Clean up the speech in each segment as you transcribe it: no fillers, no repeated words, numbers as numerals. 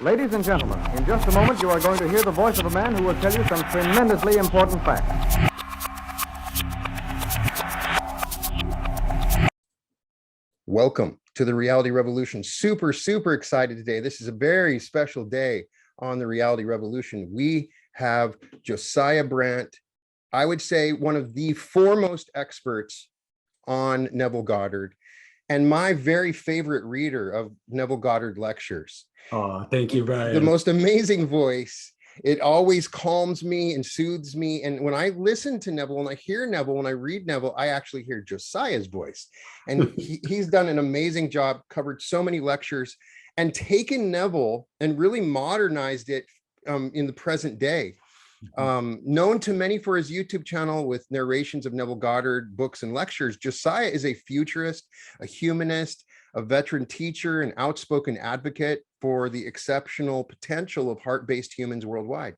Ladies and gentlemen, in just a moment you are going to hear the voice of a man who will tell you some tremendously important facts. Welcome to the Reality Revolution. Super excited today. This is a very special day on the Reality Revolution. We have Josiah Brandt, I would say one of the foremost experts on Neville Goddard, and my very favorite reader of Neville Goddard lectures. Oh, thank you, Brian. The most amazing voice. It always calms me and soothes me. And when I listen to Neville, when I hear Neville, when I read Neville, I actually hear Josiah's voice. And he's done an amazing job, covered so many lectures, and taken Neville and really modernized it in the present day. Known to many for his YouTube channel with narrations of Neville Goddard books and lectures, Josiah is a futurist, a humanist, a veteran teacher, an outspoken advocate for the exceptional potential of heart-based humans worldwide.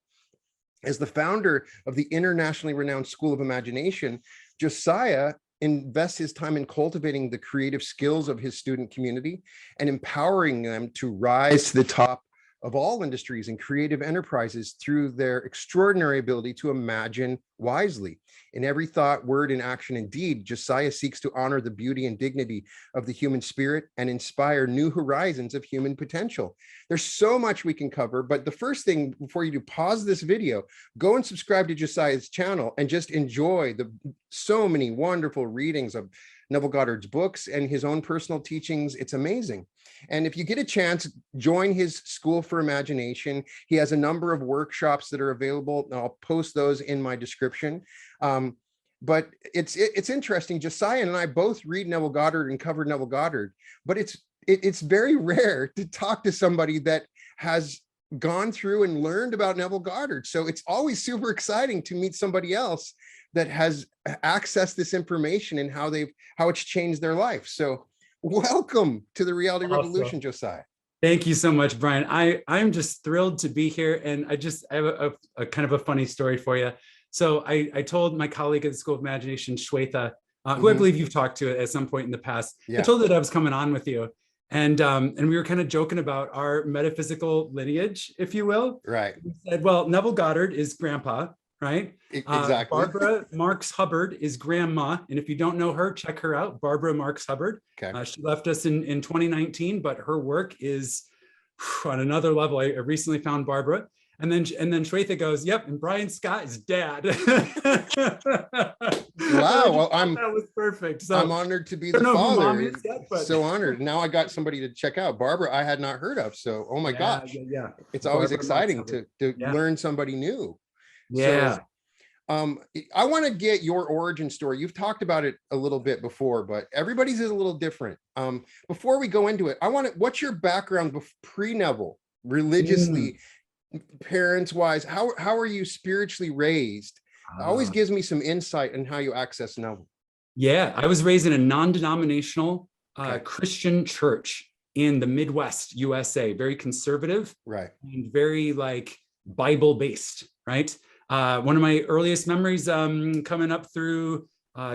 As the founder of the internationally renowned School of Imagination, Josiah invests his time in cultivating the creative skills of his student community and empowering them to rise to the top of all industries and creative enterprises through their extraordinary ability to imagine wisely. In every thought, word, and action and deed, Josiah seeks to honor the beauty and dignity of the human spirit and inspire new horizons of human potential. There's so much we can cover, but the first thing before you do, pause this video, go and subscribe to Josiah's channel and just enjoy the so many wonderful readings of Neville Goddard's books and his own personal teachings. It's amazing. And if you get a chance, join his School for Imagination. He has a number of workshops that are available. I'll post those in my description. But it's interesting. Josiah and I both read Neville Goddard and cover Neville Goddard, but it's very rare to talk to somebody that has gone through and learned about Neville Goddard. So it's always super exciting to meet somebody else that has accessed this information and how it's changed their life. So welcome to the Reality Revolution, Josiah. Thank you so much, Brian. I'm just thrilled to be here. And I have a kind of a funny story for you. So I told my colleague at the School of Imagination, Shweta, who I believe you've talked to at some point in the past. Yeah. I told her that I was coming on with you. And we were kind of joking about our metaphysical lineage, if you will. Right. We said, well, Neville Goddard is grandpa, right? Exactly. Barbara Marx Hubbard is grandma. And if you don't know her, check her out, Barbara Marx Hubbard. Okay. She left us in 2019, but her work is on another level. I recently found Barbara. And then Shweta goes, yep, and Brian Scott is dad. Wow, well, that was perfect. So I'm honored to be the father. So honored. Now I got somebody to check out. Barbara, I had not heard of. So, oh my gosh. Yeah. It's always exciting to learn somebody new. Yeah. So, I want to get your origin story. You've talked about it a little bit before, but everybody's is a little different. Before we go into it, what's your background pre-Neville, religiously? Parents wise, how are you spiritually raised? Always gives me some insight in how you access Neville. Yeah, I was raised in a non-denominational Christian church in the Midwest USA, very conservative, right, and very like Bible based, right? One of my earliest memories coming up through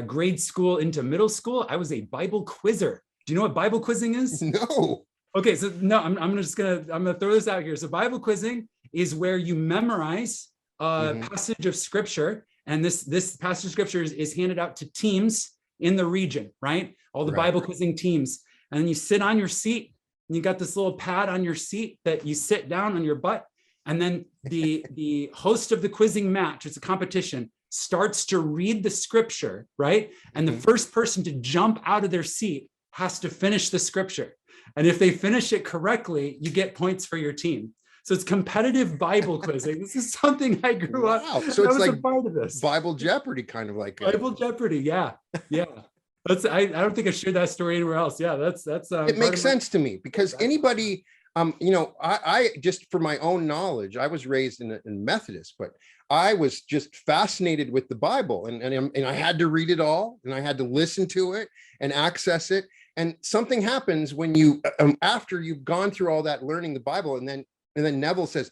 grade school into middle school, I was a Bible quizzer. Do you know what Bible quizzing is? No. Okay, so no, I'm gonna throw this out here. So Bible quizzing is where you memorize a passage of scripture, and this passage of scripture is handed out to teams in the region, right? All the Bible quizzing teams, and then you sit on your seat, and you got this little pad on your seat that you sit down on your butt, and then the host of the quizzing match, it's a competition, starts to read the scripture, right? And the first person to jump out of their seat has to finish the scripture. And if they finish it correctly, you get points for your team. So it's competitive Bible quizzing. This is something I grew up. So it's like a part of this. Bible Jeopardy, kind of like Bible Jeopardy. Yeah. I don't think I shared that story anywhere else. Yeah, that's. It makes sense to me because anybody, I just for my own knowledge, I was raised in Methodist, but I was just fascinated with the Bible, and I had to read it all, and I had to listen to it and access it. And something happens when you, after you've gone through all that learning the Bible, and then Neville says,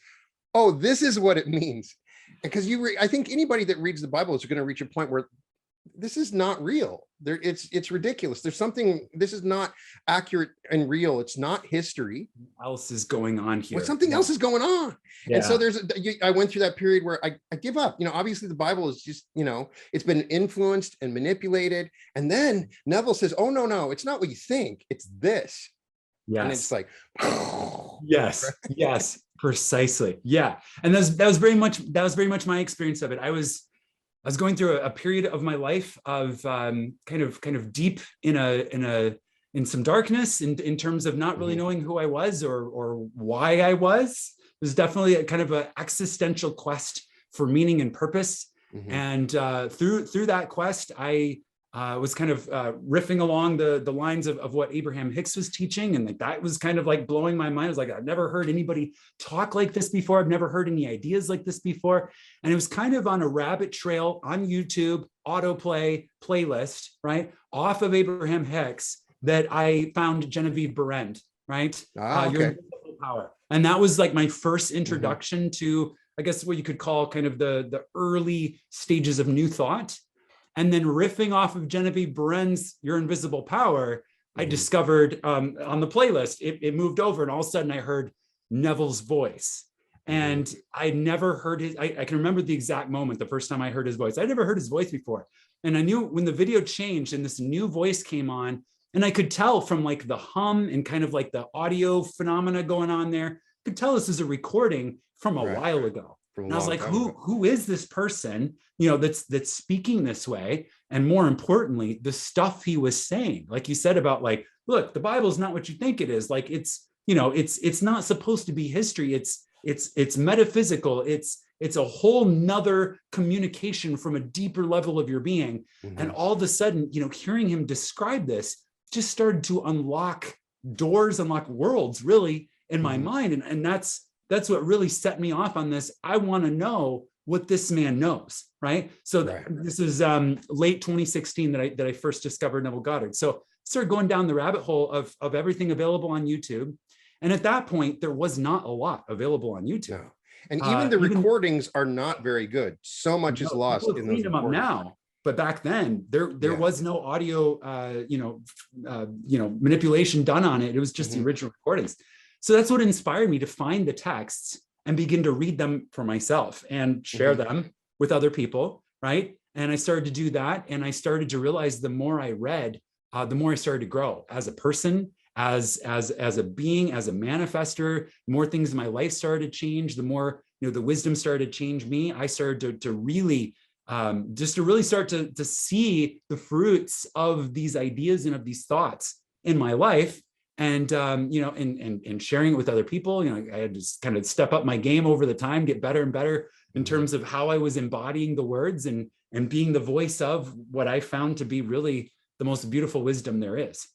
"Oh, this is what it means." Because I think anybody that reads the Bible is going to reach a point where this is not real. It's ridiculous. There's something, this is not accurate and real. It's not history. What else is going on here? Well, something else is going on. Yeah. And so I went through that period where I give up. Obviously the Bible is just, it's been influenced and manipulated. And then Neville says, oh, no, it's not what you think. It's this. Yes. And it's like, yes, precisely. Yeah. And that was very much my experience of it. I was going through a period of my life of kind of deep in some darkness in terms of not really knowing who I was or why I was. It was definitely a kind of an existential quest for meaning and purpose. And through that quest, I was kind of riffing along the lines of what Abraham Hicks was teaching. And like, that was kind of like blowing my mind. I was like, I've never heard anybody talk like this before. I've never heard any ideas like this before. And it was kind of on a rabbit trail on YouTube, autoplay playlist, right? Off of Abraham Hicks that I found Genevieve Brandt, right? Okay. Your Invisible Power. And that was like my first introduction to, I guess, what you could call kind of the early stages of New Thought. And then riffing off of Genevieve Brandt's Your Invisible Power, I discovered on the playlist, it moved over and all of a sudden I heard Neville's voice. And I never heard his, I can remember the exact moment, the first time I heard his voice. I'd never heard his voice before. And I knew when the video changed and this new voice came on, and I could tell from like the hum and kind of like the audio phenomena going on there, I could tell this is a recording from a while ago. And I was like, who is this person, that's speaking this way? And more importantly, the stuff he was saying, like you said about like, look, the Bible is not what you think it is. Like it's not supposed to be history. It's metaphysical. It's a whole nother communication from a deeper level of your being. And all of a sudden, hearing him describe this just started to unlock doors, unlock worlds really in my mind. And that's what really set me off on this. I want to know what this man knows, right? So this is late 2016 that I first discovered Neville Goddard. So started going down the rabbit hole of everything available on YouTube. And at that point, there was not a lot available on YouTube. No. And even the recordings are not very good. So much is lost in those recordings now. But back then, there was no audio, manipulation done on it. It was just the original recordings. So that's what inspired me to find the texts and begin to read them for myself and share them with other people, right? And I started to do that. And I started to realize the more I read, the more I started to grow as a person, as a being, as a manifester. The more things in my life started to change, the more, the wisdom started to change me. I started to really, start to see the fruits of these ideas and of these thoughts in my life. And, and sharing it with other people, I had to kind of step up my game over the time, get better and better in terms of how I was embodying the words and being the voice of what I found to be really the most beautiful wisdom there is.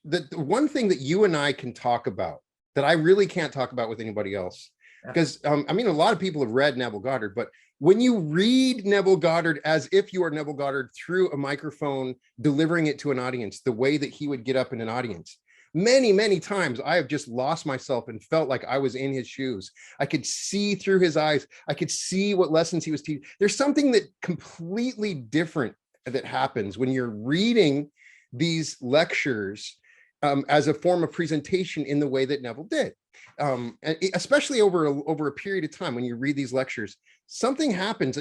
The one thing that you and I can talk about that I really can't talk about with anybody else, because a lot of people have read Neville Goddard, but when you read Neville Goddard as if you are Neville Goddard through a microphone, delivering it to an audience, the way that he would get up in an audience, many, many times I have just lost myself and felt like I was in his shoes. I could see through his eyes. I could see what lessons he was teaching. There's something that completely different that happens when you're reading these lectures as a form of presentation in the way that Neville did. And especially over a period of time, when you read these lectures, something happens.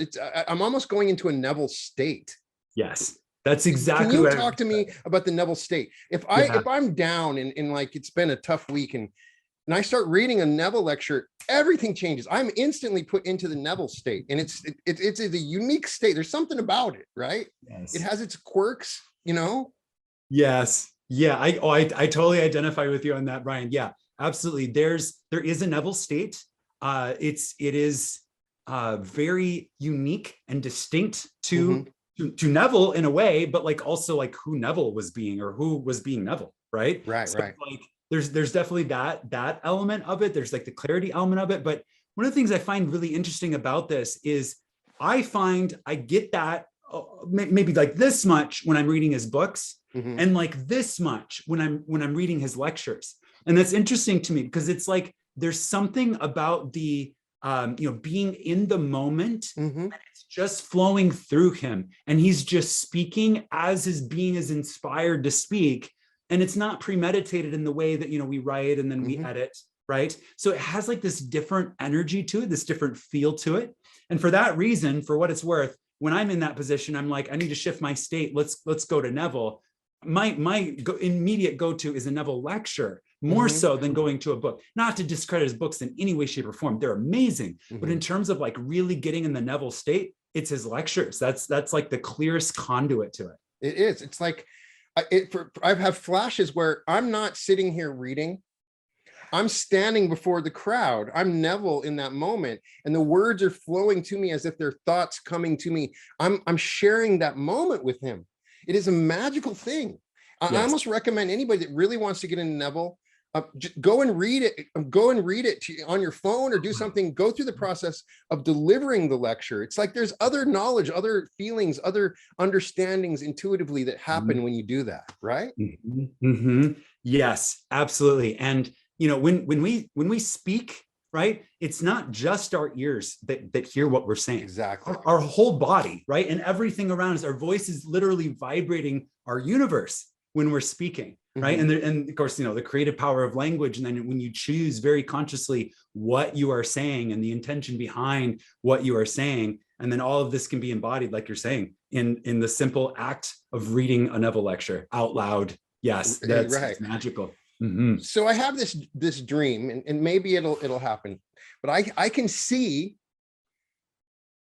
I'm almost going into a Neville state. Yes. That's exactly. Can you talk to me about the Neville state? If I'm down and like it's been a tough week and I start reading a Neville lecture, everything changes. I'm instantly put into the Neville state, and it's a unique state. There's something about it, right? Yes. It has its quirks, Yes. Yeah. I totally identify with you on that, Brian. Yeah, absolutely. There is a Neville state. It is very unique and distinct to Neville in a way, but like also like who Neville was being or who was being Neville, right? Right. Like there's definitely that element of it. There's like the clarity element of it. But one of the things I find really interesting about this is I find I get that maybe like this much when I'm reading his books and like this much when I'm reading his lectures. And that's interesting to me because it's like there's something about the being in the moment, Mm-hmm. and it's just flowing through him. And he's just speaking as his being is inspired to speak. And it's not premeditated in the way that, we write and then we edit, right? So it has like this different energy to it, this different feel to it. And for that reason, for what it's worth, when I'm in that position, I'm like, I need to shift my state. Let's go to Neville. My immediate go-to is a Neville lecture, more so than going to a book. Not to discredit his books in any way, shape, or form. They're amazing. But in terms of like really getting in the Neville state, it's his lectures. That's like the clearest conduit to it. It is. It's like, I've had flashes where I'm not sitting here reading. I'm standing before the crowd. I'm Neville in that moment, and the words are flowing to me as if they're thoughts coming to me. I'm sharing that moment with him. It is a magical thing. Yes. I almost recommend anybody that really wants to get into Neville, just go and read it. Go and read it on your phone or do something. Go through the process of delivering the lecture. It's like there's other knowledge, other feelings, other understandings intuitively that happen when you do that, right? Yes, absolutely. And when we speak, right, it's not just our ears that hear what we're saying. Exactly. Our whole body, right, and everything around us. Our voice is literally vibrating our universe when we're speaking, right? And of course, the creative power of language. And then when you choose very consciously what you are saying and the intention behind what you are saying, and then all of this can be embodied, like you're saying, in the simple act of reading a Neville lecture out loud. Yes, that's right. It's magical. So I have this dream, and maybe it'll happen, but I can see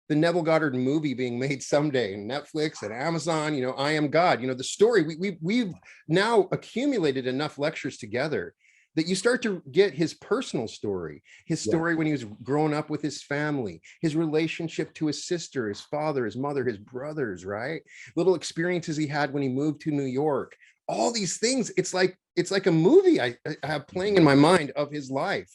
the Neville Goddard movie being made someday, Netflix and Amazon. I Am God. The story we've now accumulated enough lectures together that you start to get his personal story, his story when he was growing up with his family, his relationship to his sister, his father, his mother, his brothers, right? Little experiences he had when he moved to New York. All these things, it's like a movie I have playing in my mind of his life.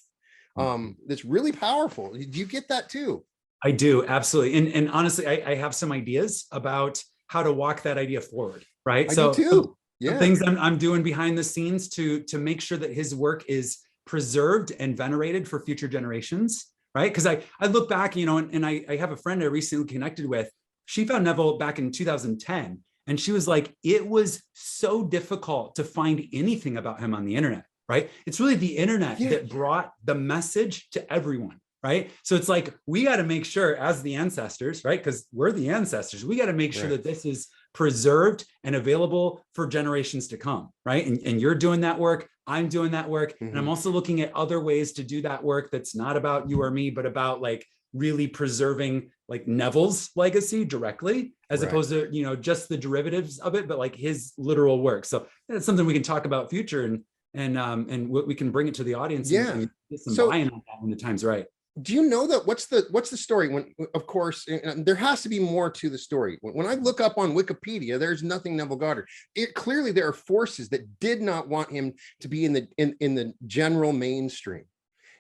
That's really powerful. Do you get that too? I do, absolutely. And honestly, I have some ideas about how to walk that idea forward, right? I do too. Yeah. Things I'm doing behind the scenes to make sure that his work is preserved and venerated for future generations, right? Because I look back, and I have a friend I recently connected with. She found Neville back in 2010. And she was like, it was so difficult to find anything about him on the internet, right? It's really the internet that brought the message to everyone, right? So it's like, we got to make sure as the ancestors, right? Because we're the ancestors, we got to make sure that this is preserved and available for generations to come, right? And you're doing that work, I'm doing that work. And I'm also looking at other ways to do that work that's not about you or me, but about like really preserving like Neville's legacy directly, as opposed to, just the derivatives of it, but like his literal work. So that's something we can talk about future and we can bring it to the audience. And get some buy-in on that when the time's right. Do you know that what's the story? When, of course, there has to be more to the story. When I look up on Wikipedia, there's nothing Neville Goddard. Clearly there are forces that did not want him to be in the general mainstream.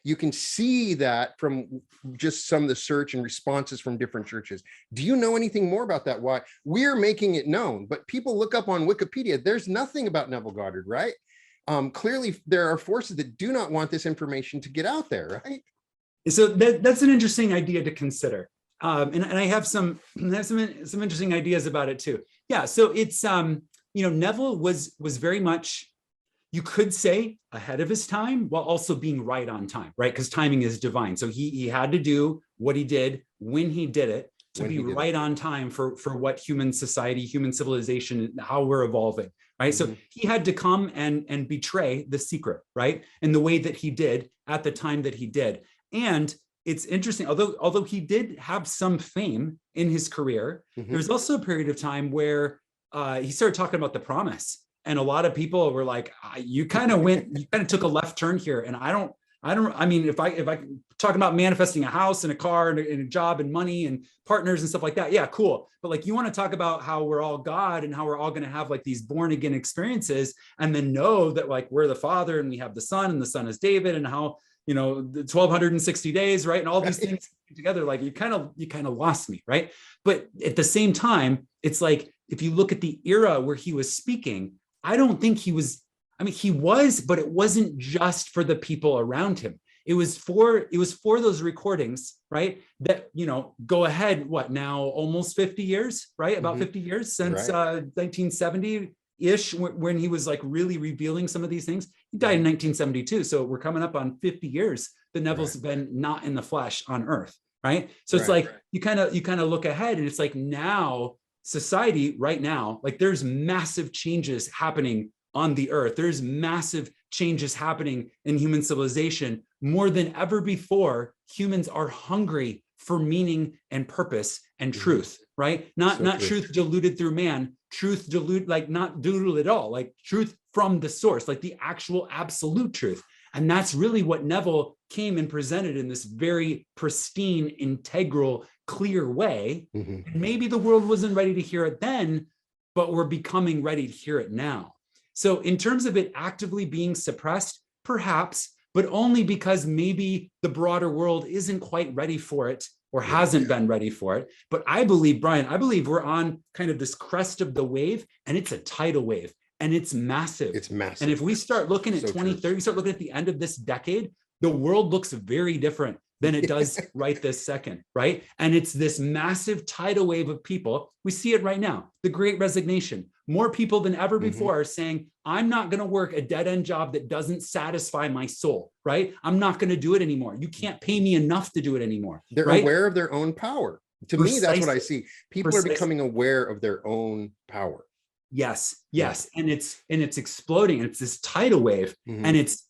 You can see that from just some of the search and responses from different churches. Do you know anything more about that? Why we're making it known, but people look up on Wikipedia, there's nothing about Neville Goddard, right? Clearly there are forces that do not want this information to get out there, right? So that's an interesting idea to consider. And I have some interesting ideas about it too. Yeah, so it's, Neville was very much, you could say, ahead of his time while also being right on time, right? Because timing is divine. So he had to do what he did when he did it to be right on time for what human society, human civilization, how we're evolving, right? So he had to come and betray the secret, right? In the way that he did at the time that he did. And it's interesting, although he did have some fame in his career, there's also a period of time where he started talking about the promise. And a lot of people were like, you kind of took a left turn here. And I mean, if I talk about manifesting a house and a car and a job and money and partners and stuff like that, yeah, cool. But like, you want to talk about how we're all God and how we're all going to have like these born again experiences, and then know that like we're the Father and we have the Son and the Son is David, and how, the 1260 days, right? And all these things together, like you kind of lost me, right? But at the same time, it's like, if you look at the era where he was speaking, I don't think he was, but it wasn't just for the people around him. for those recordings, right, that, you know, go ahead, what now, almost 50 years, right? About 50 years since 1970-ish, when he was like really revealing some of these things. He died in 1972. So we're coming up on 50 years that Neville's been not in the flesh on earth, right? So it's like, you kind of look ahead, and it's like, now society right now, like there's massive changes happening on the earth. There's massive changes happening in human civilization. More than ever before, humans are hungry for meaning and purpose and truth, right? Not truth diluted through man, truth dilute, like not diluted at all, like truth from the source, like the actual absolute truth. And that's really what Neville came and presented in this very pristine, integral, clear way. And maybe the world wasn't ready to hear it then, but we're becoming ready to hear it now. So in terms of it actively being suppressed, perhaps, but only because maybe the broader world isn't quite ready for it or hasn't been ready for it. But I believe, Brian, we're on kind of this crest of the wave, and it's a tidal wave, and it's massive. It's massive. And if we start looking at 2030, we start looking at the end of this decade, the world looks very different than it does right this second, right? And it's this massive tidal wave of people. We see it right now, the Great Resignation. More people than ever before are saying, I'm not gonna work a dead-end job that doesn't satisfy my soul, right? I'm not gonna do it anymore. You can't pay me enough to do it anymore. They're aware of their own power. To me, that's what I see. People are becoming aware of their own power. Yes. And it's exploding, and it's this tidal wave, and it's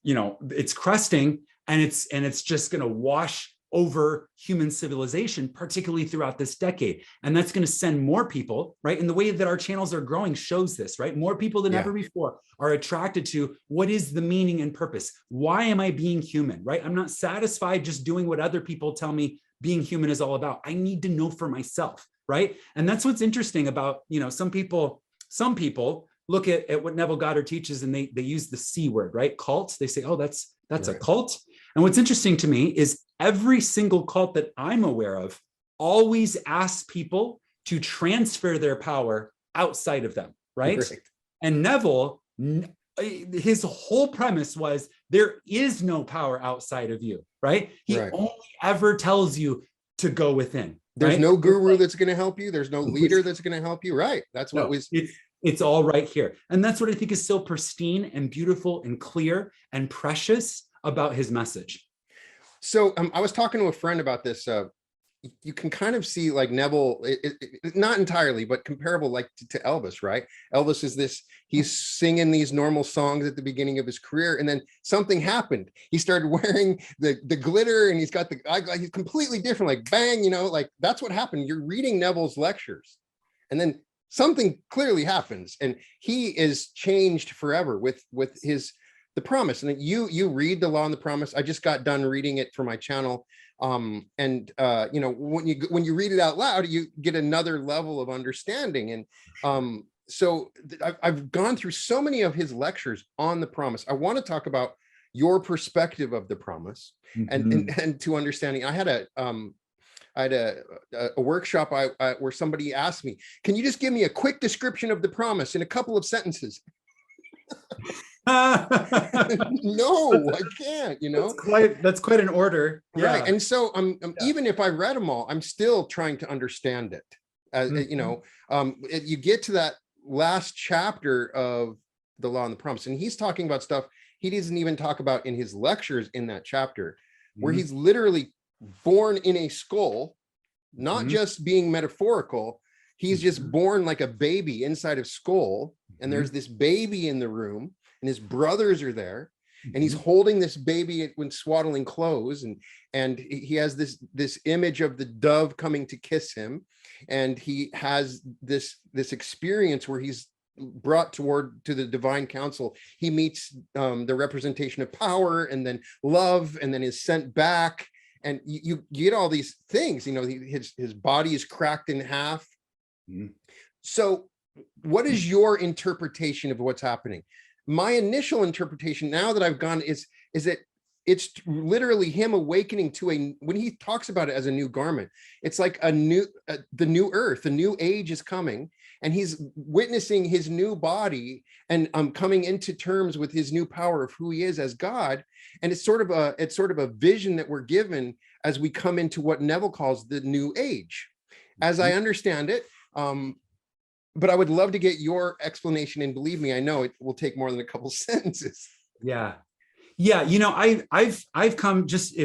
you know, it's cresting, and it's just going to wash over human civilization, particularly throughout this decade. And that's going to send more people, right? And the way that our channels are growing shows this, right? More people than ever before are attracted to what is the meaning and purpose? Why am I being human, right? I'm not satisfied just doing what other people tell me being human is all about. I need to know for myself, right? And that's what's interesting about, you know, some people look at what Neville Goddard teaches, and they use the C word, right? Cult. They say, oh, that's a cult. And what's interesting to me is every single cult that I'm aware of always asks people to transfer their power outside of them, right? And Neville, his whole premise was there is no power outside of you, right? He only ever tells you to go within. There's no guru that's going to help you. There's no leader that's going to help you. Right. That's what it's all right here. And that's what I think is so pristine and beautiful and clear and precious about his message. So I was talking to a friend about this. You can kind of see like Neville, not entirely, but comparable like to Elvis, right? Elvis is this, he's singing these normal songs at the beginning of his career, and then something happened. He started wearing the glitter, and he's got the eyeglass. He's completely different, like bang, you know, like that's what happened. You're reading Neville's lectures, and then something clearly happens, and he is changed forever with the promise. And you read the Law and the Promise. I just got done reading it for my channel. You know, when you read it out loud, you get another level of understanding. And so I've gone through so many of his lectures on the promise. I want to talk about your perspective of the promise and to understanding. I had a workshop where somebody asked me, can you just give me a quick description of the promise in a couple of sentences? No, I can't, you know. That's quite an order. Right. And so even if I read them all, I'm still trying to understand it. You know, you get to that last chapter of the Law and the Promise, and he's talking about stuff he doesn't even talk about in his lectures in that chapter, where he's literally born in a skull, not just being metaphorical. He's just born like a baby inside of skull, and there's this baby in the room, and his brothers are there, and he's holding this baby when swaddling clothes, and he has this image of the dove coming to kiss him, and he has this experience where he's brought to the divine council. He meets the representation of power, and then love, and then is sent back, and you get all these things. You know, his body is cracked in half. So what is your interpretation of what's happening? My initial interpretation, now that I've gone, is that it's literally him awakening to when he talks about it as a new garment, it's like the new earth, the new age is coming, and he's witnessing his new body and coming into terms with his new power of who he is as God. And it's sort of a vision that we're given as we come into what Neville calls the new age, as I understand it. But I would love to get your explanation, and believe me, I know it will take more than a couple sentences. Yeah. Yeah, I've come just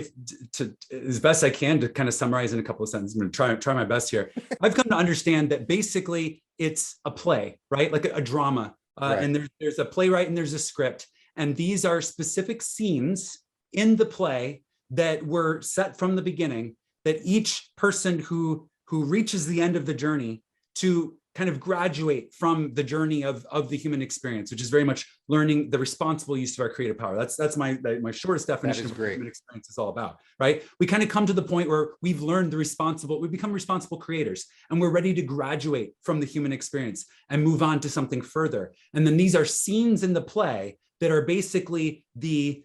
to as best I can to kind of summarize in a couple of sentences. I'm going to try my best here. I've come to understand that basically it's a play, right? Like a drama, right. And there's a playwright and there's a script, and these are specific scenes in the play that were set from the beginning. That each person who reaches the end of the journey to kind of graduate from the journey of the human experience, which is very much learning the responsible use of our creative power. That's my shortest definition of what human experience is all about, right? We kind of come to the point where we've learned we become responsible creators, and we're ready to graduate from the human experience and move on to something further. And then these are scenes in the play that are basically the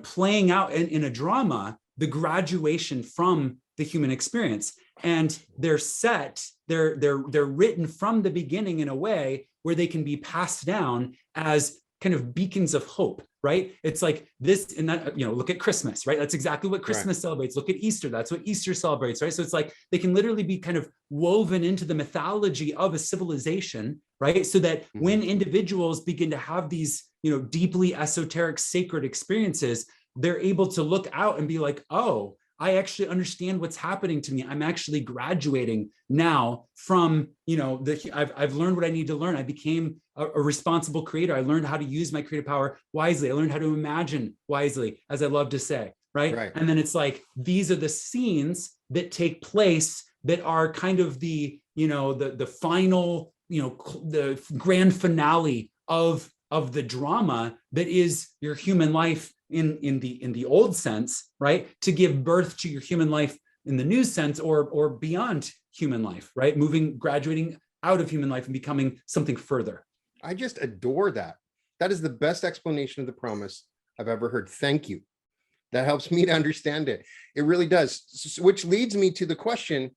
playing out in a drama, the graduation from the human experience. And they're written from the beginning in a way where they can be passed down as kind of beacons of hope, right? It's like this and that, look at Christmas, right? That's exactly what Christmas celebrates. Look at Easter. That's what Easter celebrates, right? So it's like they can literally be kind of woven into the mythology of a civilization, right? So that when individuals begin to have these, deeply esoteric, sacred experiences, they're able to look out and be like, oh, I actually understand what's happening to me. I'm actually graduating now from, I've learned what I need to learn. I became a responsible creator. I learned how to use my creative power wisely. I learned how to imagine wisely, as I love to say, right? And then it's like, these are the scenes that take place that are kind of the final, the grand finale of the drama that is your human life in the old sense, right? To give birth to your human life in the new sense, or beyond human life, right? Graduating out of human life and becoming something further. I just adore that. That is the best explanation of the promise I've ever heard. Thank you. That helps me to understand it. It really does. Which leads me to the question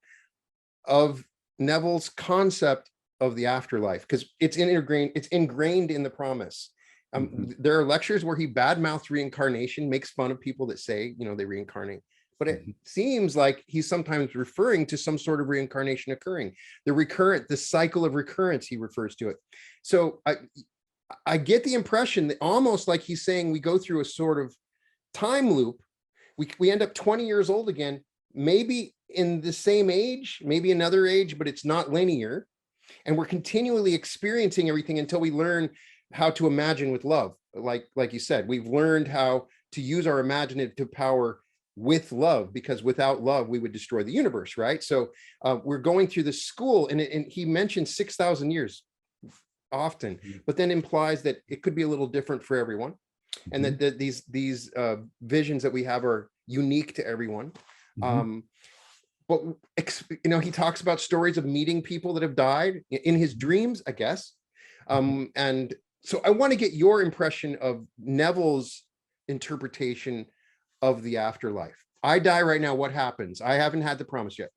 of Neville's concept of the afterlife, because it's ingrained in the promise. There are lectures where he badmouths reincarnation, makes fun of people that say, they reincarnate. But it seems like he's sometimes referring to some sort of reincarnation occurring. The cycle of recurrence, he refers to it. So I get the impression that almost like he's saying we go through a sort of time loop. We end up 20 years old again, maybe in the same age, maybe another age, but it's not linear. And we're continually experiencing everything until we learn how to imagine with love. Like you said, we've learned how to use our imaginative power with love, because without love, we would destroy the universe, right? So we're going through this school, and he mentions 6,000 years often, but then implies that it could be a little different for everyone, and that these visions that we have are unique to everyone. But he talks about stories of meeting people that have died in his dreams, I guess. And so I want to get your impression of Neville's interpretation of the afterlife. I die right now. What happens? I haven't had the promise yet.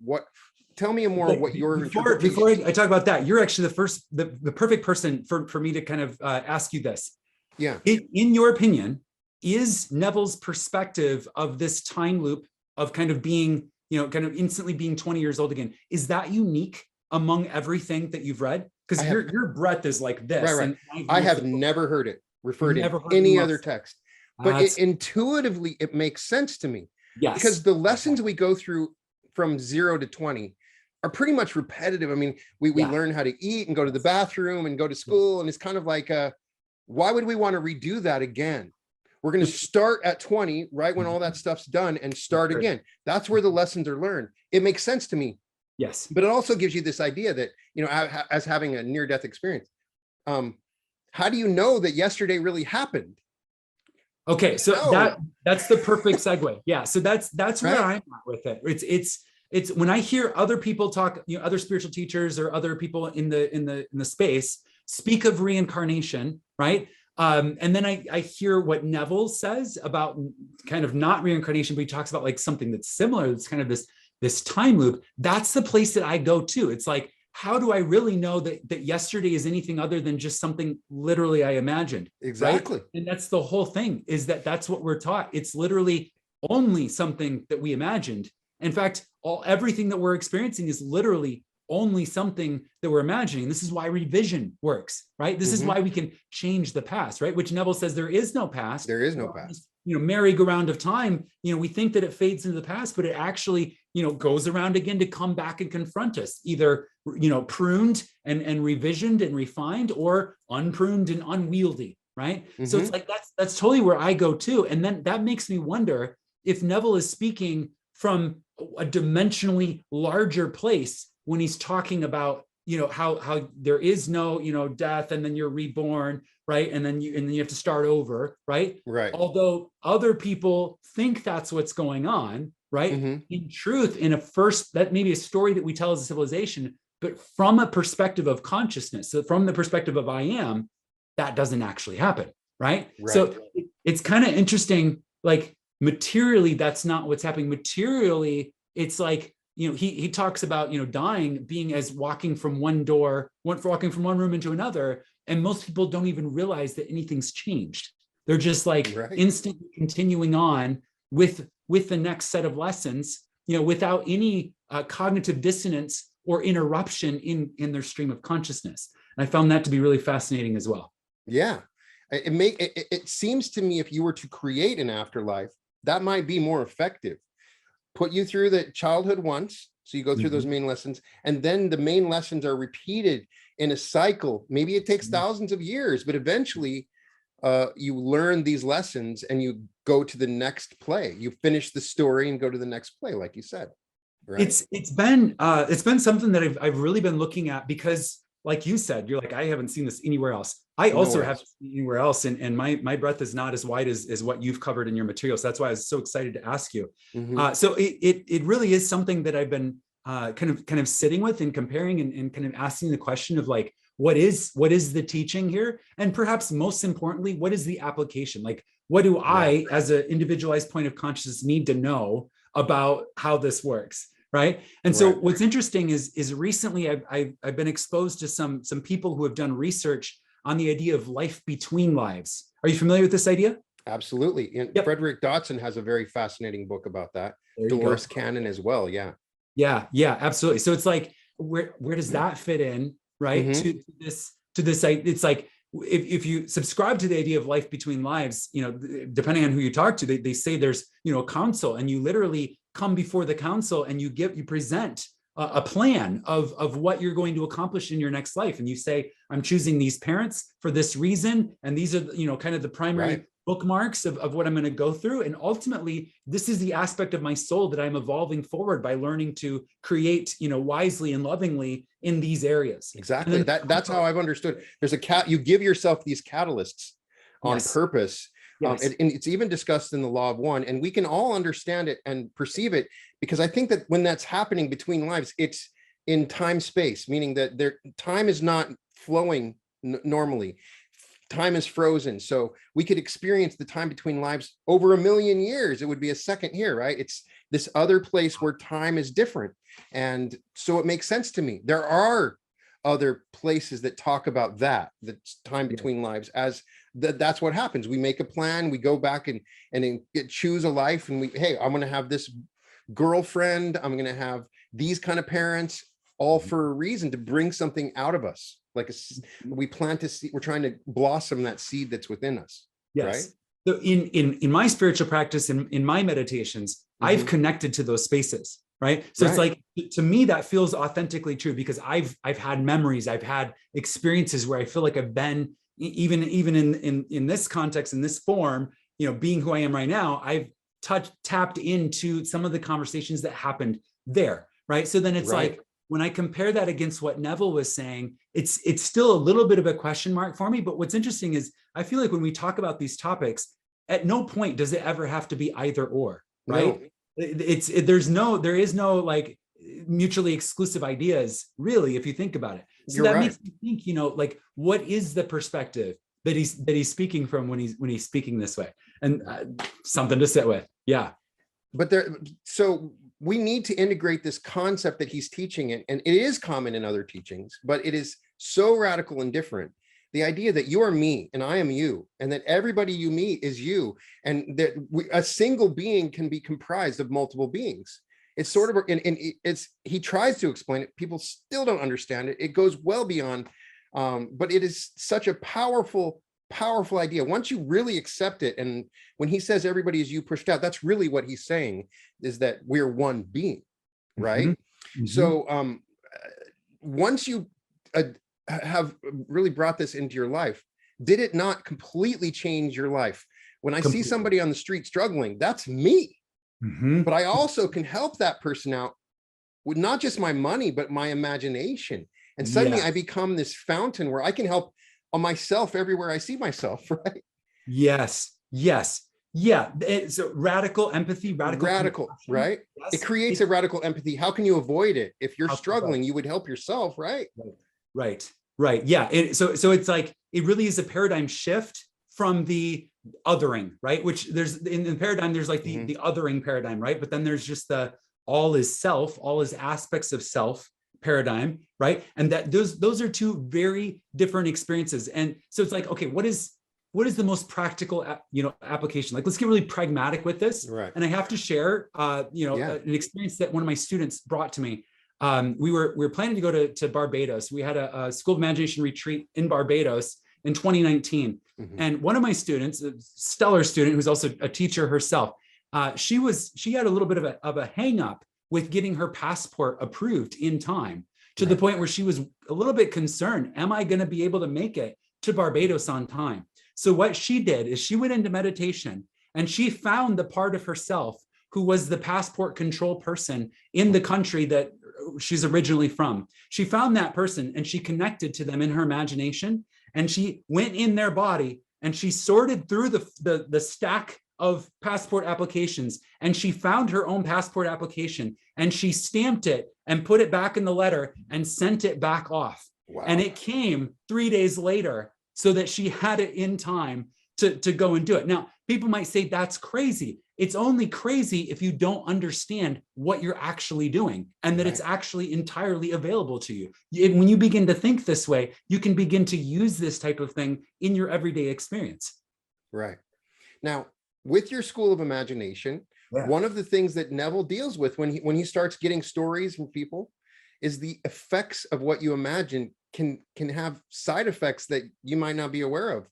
Tell me more of what your before I talk about that, you're actually the perfect person for me to kind of ask you this. Yeah. In your opinion, is Neville's perspective of this time loop of kind of being, kind of instantly being 20 years old again, is that unique among everything that you've read? Because your breadth is like this. Right. And I have never heard it referred in any other text, but intuitively it makes sense to me. Yes. Because the lessons we go through from 0 to 20 are pretty much repetitive. I mean, we learn how to eat and go to the bathroom and go to school, and it's kind of like, why would we want to redo that again? We're going to start at 20, right when all that stuff's done, and start again. That's where the lessons are learned. It makes sense to me. Yes. But it also gives you this idea that, as having a near-death experience, how do you know that yesterday really happened? Okay, so that's the perfect segue. Yeah, so that's where I'm at with it. It's when I hear other people talk, other spiritual teachers or other people in the space speak of reincarnation, right? And then I hear what Neville says about kind of not reincarnation, but he talks about like something that's similar. It's kind of this time loop. That's the place that I go to. It's like, how do I really know that yesterday is anything other than just something literally I imagined? Exactly. Right? And that's the whole thing, is that's what we're taught. It's literally only something that we imagined. In fact, everything that we're experiencing is literally only something that we're imagining. This is why revision works, right? This is why we can change the past, right? Which Neville says there is no past. There is no past. Merry-go-round of time, we think that it fades into the past, but it actually, goes around again to come back and confront us, either, pruned and revisioned and refined, or unpruned and unwieldy, right? So it's like, that's totally where I go to. And then that makes me wonder if Neville is speaking from a dimensionally larger place when he's talking about, how there is no, death, and then you're reborn, right? And then you have to start over, right? Right. Although other people think that's what's going on, right? In truth, that may be a story that we tell as a civilization, but from a perspective of consciousness, so from the perspective of I am, that doesn't actually happen, right? So it's kind of interesting, like materially, that's not what's happening. Materially, it's like, he talks about, dying being as walking from one room into another. And most people don't even realize that anything's changed. They're just like instantly continuing on with the next set of lessons, without any cognitive dissonance or interruption in their stream of consciousness. And I found that to be really fascinating as well. Yeah. It seems to me, if you were to create an afterlife, that might be more effective. Put you through the childhood once, so you go through those main lessons, and then the main lessons are repeated in a cycle. Maybe it takes thousands of years, but eventually you learn these lessons and you go to the next play. You finish the story and go to the next play, like you said. Right? It's been something that I've really been looking at, because like you said, you're like, I haven't seen this anywhere else. I also haven't seen it anywhere else. And my breadth is not as wide as what you've covered in your material. So that's why I was so excited to ask you. So it really is something that I've been kind of sitting with and comparing and kind of asking the question of like, what is the teaching here? And perhaps most importantly, what is the application? Like, what do I, as an individualized point of consciousness, need to know about how this works? Right. And so what's interesting is recently I've been exposed to some people who have done research on the idea of life between lives. Are you familiar with this idea? Absolutely. And Frederick Dodson has a very fascinating book about that. Dolores Cannon as well. Yeah. Yeah, absolutely. So it's like, where does that fit in? Right. To this, it's like, if you subscribe to the idea of life between lives, depending on who you talk to, they say there's, a council, and you literally come before the council and you present a plan of what you're going to accomplish in your next life. And you say, I'm choosing these parents for this reason. And these are, kind of the primary bookmarks of what I'm going to go through. And ultimately, this is the aspect of my soul that I'm evolving forward by learning to create, wisely and lovingly in these areas. Exactly. That's how I've understood. There's you give yourself these catalysts on purpose. And it's even discussed in the Law of One, and we can all understand it and perceive it, because I think that when that's happening between lives, it's in time space, meaning that time is not flowing normally. Time is frozen. So we could experience the time between lives over 1 million years. It would be a second here, right? It's this other place where time is different. And so it makes sense to me. There are other places that talk about the time between lives, as that's what happens. We make a plan, we go back and choose a life, and hey, I'm going to have this girlfriend, I'm going to have these kind of parents, all for a reason, to bring something out of us. Like we plant a seed, we're trying to blossom that seed that's within us. Right? So in my spiritual practice, in my meditations, I've connected to those spaces. Right. So it's like, to me, that feels authentically true, because I've had memories, I've had experiences where I feel like I've been, even in this context, in this form, being who I am right now, I've tapped into some of the conversations that happened there. Right. So then it's like, when I compare that against what Neville was saying, it's still a little bit of a question mark for me. But what's interesting is I feel like when we talk about these topics, at no point does it ever have to be either or. Right. No. There is no like mutually exclusive ideas, really, if you think about it. So that makes me think, like, what is the perspective? that he's speaking from when he's speaking this way, and something to sit with. Yeah. But so we need to integrate this concept that he's teaching, and it is common in other teachings, but it is so radical and different. The idea that you are me and I am you, and that everybody you meet is you, and that a single being can be comprised of multiple beings. It's sort of, and he tries to explain it. People still don't understand it. It goes well beyond, but it is such a powerful idea. Once you really accept it, and when he says everybody is you pushed out, that's really what he's saying, is that we're one being, right? Mm-hmm. So once you have really brought this into your life, did it not completely change your life? When I see somebody on the street struggling, that's me. Mm-hmm. But I also can help that person out with not just my money, but my imagination. And suddenly I become this fountain where I can help myself everywhere I see myself, right? Yes. Yeah. So radical empathy, radical, right? Yes. It creates a radical empathy. How can you avoid it? If you're struggling, you would help yourself, right? Right. Yeah. So it's like, it really is a paradigm shift from the othering, right? Which there's in the paradigm, there's like the othering paradigm, right? But then there's just the all is self, all is aspects of self paradigm, right? And that those are two very different experiences. And so it's like, okay, what is the most practical, application? Like, let's get really pragmatic with this. Right. And I have to share, an experience that one of my students brought to me. We were planning to go to Barbados. We had a School of Imagination retreat in Barbados in 2019. Mm-hmm. And one of my students, a stellar student who's also a teacher herself, she had a little bit of a hang up with getting her passport approved in time, to the point where she was a little bit concerned. Am I going to be able to make it to Barbados on time? So what she did is she went into meditation, and she found the part of herself who was the passport control person in the country that she's originally from. She found that person and she connected to them in her imagination, and she went in their body and she sorted through the stack of passport applications, and she found her own passport application, and she stamped it and put it back in the letter and sent it back off. Wow. And it came 3 days later, so that she had it in time to go and do it. Now, people might say that's crazy. It's only crazy if you don't understand what you're actually doing, and that it's actually entirely available to you. When you begin to think this way, you can begin to use this type of thing in your everyday experience. Right. Now, with your School of Imagination, one of the things that Neville deals with when he starts getting stories from people is the effects of what you imagine can have side effects that you might not be aware of.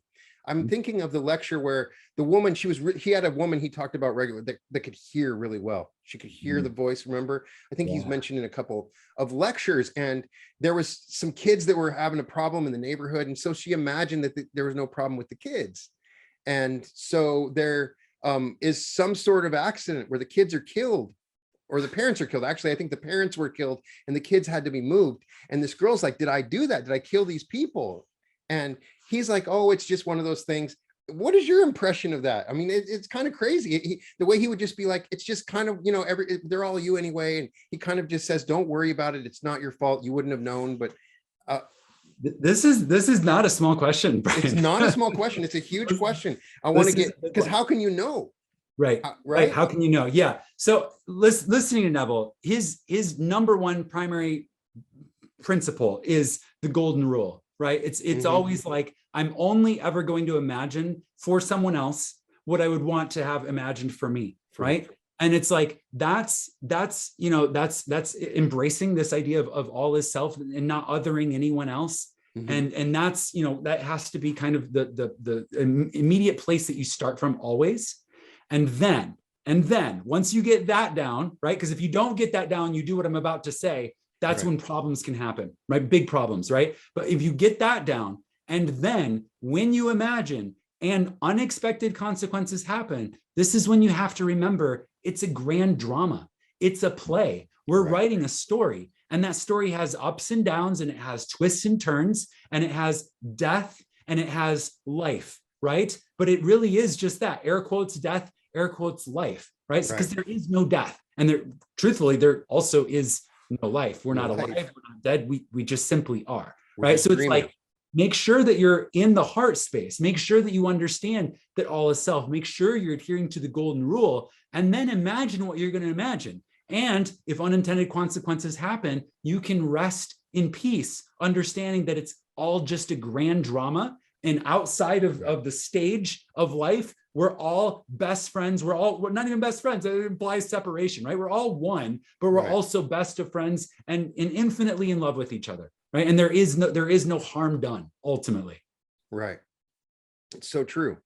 I'm thinking of the lecture where the woman, he had a woman he talked about regularly that could hear really well. She could hear the voice, remember? I think he's mentioned in a couple of lectures, and there was some kids that were having a problem in the neighborhood. And so she imagined that there was no problem with the kids. And so there is some sort of accident where the kids are killed, or the parents are killed. Actually, I think the parents were killed and the kids had to be moved. And this girl's like, did I do that? Did I kill these people? And he's like, oh, it's just one of those things. What is your impression of that? I mean, it's kind of crazy. The way he would just be like, it's just kind of, they're all you anyway. And he kind of just says, don't worry about it. It's not your fault. You wouldn't have known. But this is not a small question, Brian. It's not a small question. It's a huge question. I want to get, because how can you know? Right. How can you know? Yeah. So listening to Neville, his number one primary principle is the golden rule, right? It's always like, I'm only ever going to imagine for someone else what I would want to have imagined for me, right? And it's like, that's embracing this idea of all is self and not othering anyone else. And that's, that has to be kind of the immediate place that you start from always. And then once you get that down, right? Because if you don't get that down, you do what I'm about to say, that's when problems can happen, right? Big problems, right? But if you get that down, and then when you imagine and unexpected consequences happen, this is when you have to remember it's a grand drama. It's a play. We're writing a story, and that story has ups and downs, and it has twists and turns, and it has death, and it has life, right? But it really is just that, air quotes death, air quotes life, right? Because there is no death. And truthfully, there also is no life. We're not alive, we're not dead. We just simply are, right? So it's like, Make sure that you're in the heart space. Make sure that you understand that all is self. Make sure you're adhering to the golden rule, and then imagine what you're going to imagine. And if unintended consequences happen, you can rest in peace, understanding that it's all just a grand drama. And outside of the stage of life, we're all best friends. We're not even best friends. It implies separation, right? We're all one, but we're also best of friends and infinitely in love with each other, right? And there is no harm done ultimately. Right. It's so true.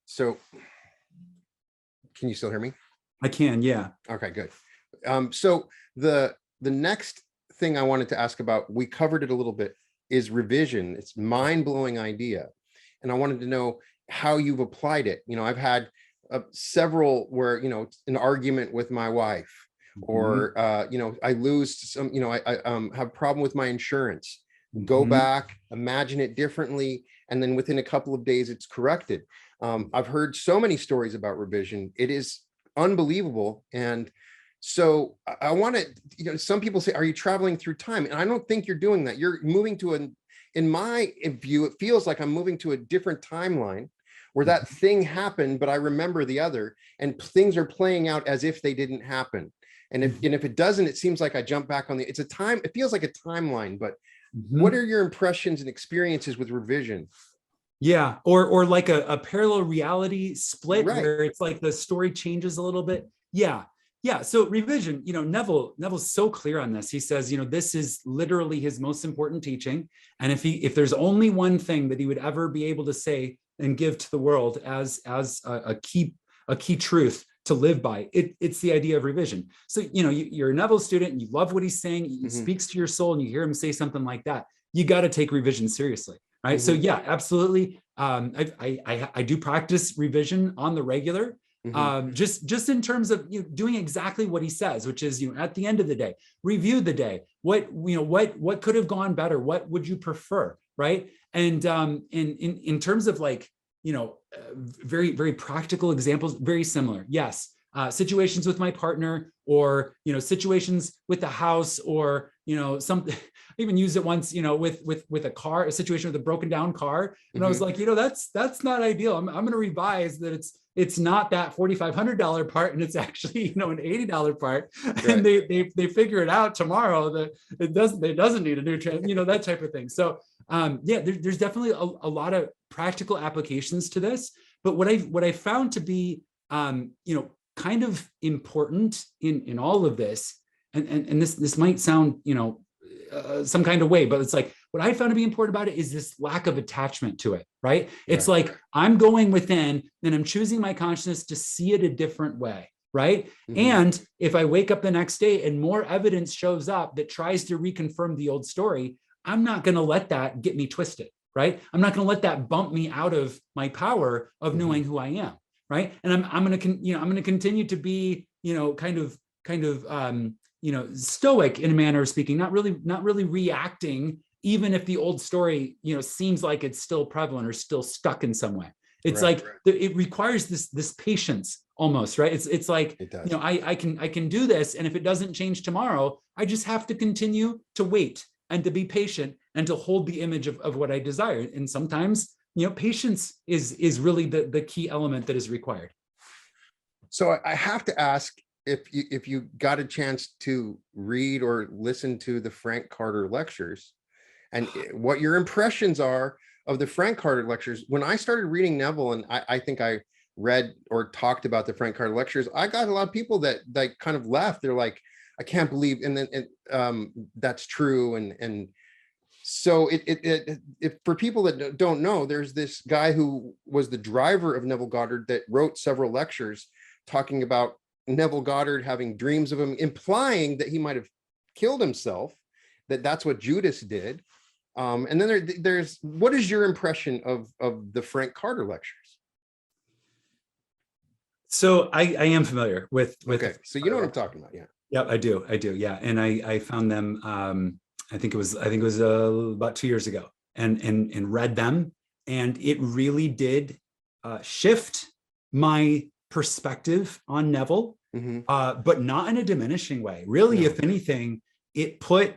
So can you still hear me? I can, yeah. Okay, good. So the next thing I wanted to ask about, we covered it a little bit, is revision. It's mind-blowing idea. And I wanted to know how you've applied it. You know, I've had several where, you know, an argument with my wife, or, you know, I lose some, you know, I have a problem with my insurance, go back, imagine it differently. And then within a couple of days, it's corrected. I've heard so many stories about revision. It is unbelievable. And so I want to, you know, some people say, are you traveling through time? And I don't think you're doing that. You're moving to in my view, it feels like I'm moving to a different timeline where that thing happened, but I remember the other, and things are playing out as if they didn't happen. And if it doesn't, it seems like I jump back on it feels like a timeline, but what are your impressions and experiences with revision? Yeah, or like a parallel reality split, where it's like the story changes a little bit. Yeah. So revision, you know, Neville's so clear on this. He says, you know, this is literally his most important teaching. And if there's only one thing that he would ever be able to say and give to the world as a key truth to live by, it's the idea of revision. So, you know, you're a Neville student and you love what he's saying, he speaks to your soul, and you hear him say something like that. You got to take revision seriously, right? So yeah, absolutely. I do practice revision on the regular. Just in terms of, you know, doing exactly what he says, which is, you know, at the end of the day, review the day. What could have gone better? What would you prefer? Right. And in terms of, like, you know, very, very practical examples, very similar. Yes. Situations with my partner, or, you know, situations with the house, or, you know, something. I even used it once, you know, with a car, a situation with a broken down car. And I was like, you know, that's not ideal. I'm going to revise that it's not that $4,500 part, and it's actually, you know, an $80 part. Right. And they figure it out tomorrow that it doesn't need a new you know, that type of thing. So yeah, there's definitely a lot of practical applications to this. But what I found to be you know, kind of important in all of this, and this might sound, you know, some kind of way, but it's like, what I found to be important about it is this lack of attachment to it, right? It's like, I'm going within and I'm choosing my consciousness to see it a different way, right? And if I wake up the next day and more evidence shows up that tries to reconfirm the old story, I'm not going to let that get me twisted, right? I'm not going to let that bump me out of my power of knowing who I am, right? And I'm going to continue to be, you know, kind of you know, stoic in a manner of speaking, not really reacting, even if the old story, you know, seems like it's still prevalent or still stuck in some way. It's it requires this patience almost, right? It's like, you know, I can do this, and if it doesn't change tomorrow, I just have to continue to wait and to be patient and to hold the image of what I desire. And sometimes, you know, patience is really the key element that is required. So I have to ask, if you got a chance to read or listen to the Frank Carter lectures, and what your impressions are of the Frank Carter lectures. When I started reading Neville, and I think I read or talked about the Frank Carter lectures, I got a lot of people that kind of left. They're like, I can't believe, and then that's true. And so if for people that don't know, there's this guy who was the driver of Neville Goddard that wrote several lectures talking about Neville Goddard having dreams of him, implying that he might have killed himself, that's what Judas did. And then there's, what is your impression of the Frank Carter lectures? So I am familiar with okay, so you know what I'm talking about. Yeah. Yep, I do. Yeah. And I found them, I think it was about 2 years ago, and read them. And it really did shift my perspective on Neville, but not in a diminishing way. Really, if anything, it put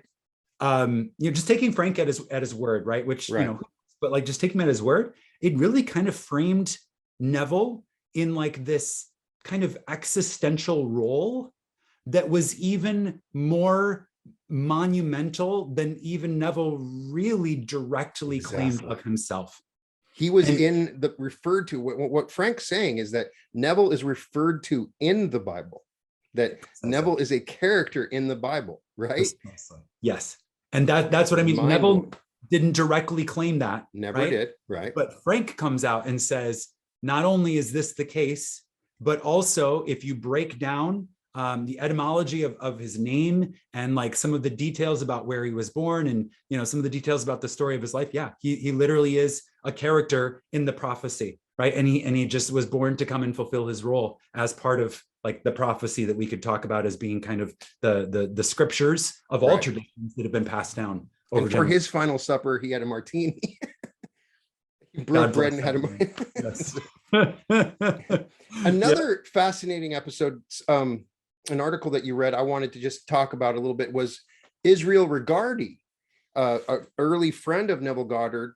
just taking Frank at his word, right? Which, Right. but like just taking him at his word, it really kind of framed Neville in like this kind of existential role that was even more monumental than even Neville really directly claimed of himself. He was referred to, what Frank's saying is that Neville is referred to in the Bible, that Neville is a character in the Bible, right? Yes. And that's what I mean. Neville didn't directly claim that. Never did, right? But Frank comes out and says, not only is this the case, but also if you break down the etymology of his name and like some of the details about where he was born and some of the details about the story of his life, he literally is a character in the prophecy, right? And he just was born to come and fulfill his role as part of like the prophecy that we could talk about as being kind of the scriptures of all traditions that have been passed down over. And for his final supper, he had a martini. He broke bread and had a martini. Yes. Another fascinating episode, an article that you read, I wanted to just talk about a little bit, was Israel Regardie, an early friend of Neville Goddard,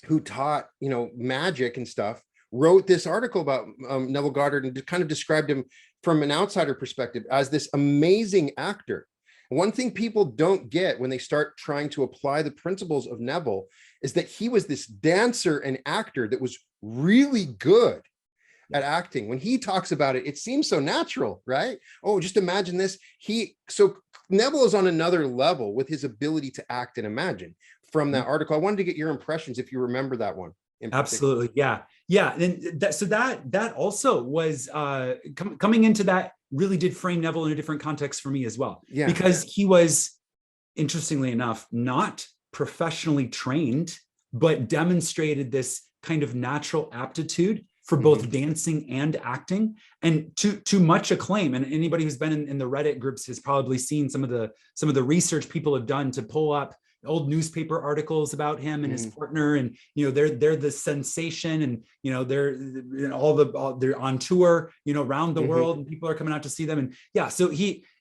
who taught, magic and stuff, wrote this article about Neville Goddard and kind of described him from an outsider perspective as this amazing actor. One thing people don't get when they start trying to apply the principles of Neville is that he was this dancer and actor that was really good at acting. When he talks about it, it seems so natural, right? Oh, just imagine this. So Neville is on another level with his ability to act and imagine from that article. I wanted to get your impressions if you remember that one. Absolutely. Yeah. And that also was coming into that really did frame Neville in a different context for me as well. Yeah. Because he was, interestingly enough, not professionally trained, but demonstrated this kind of natural aptitude for both dancing and acting, and to much acclaim. And anybody who's been in the Reddit groups has probably seen some of the research people have done to pull up old newspaper articles about him and his partner, and they're the sensation, and they're on tour around the world, and people are coming out to see them. And so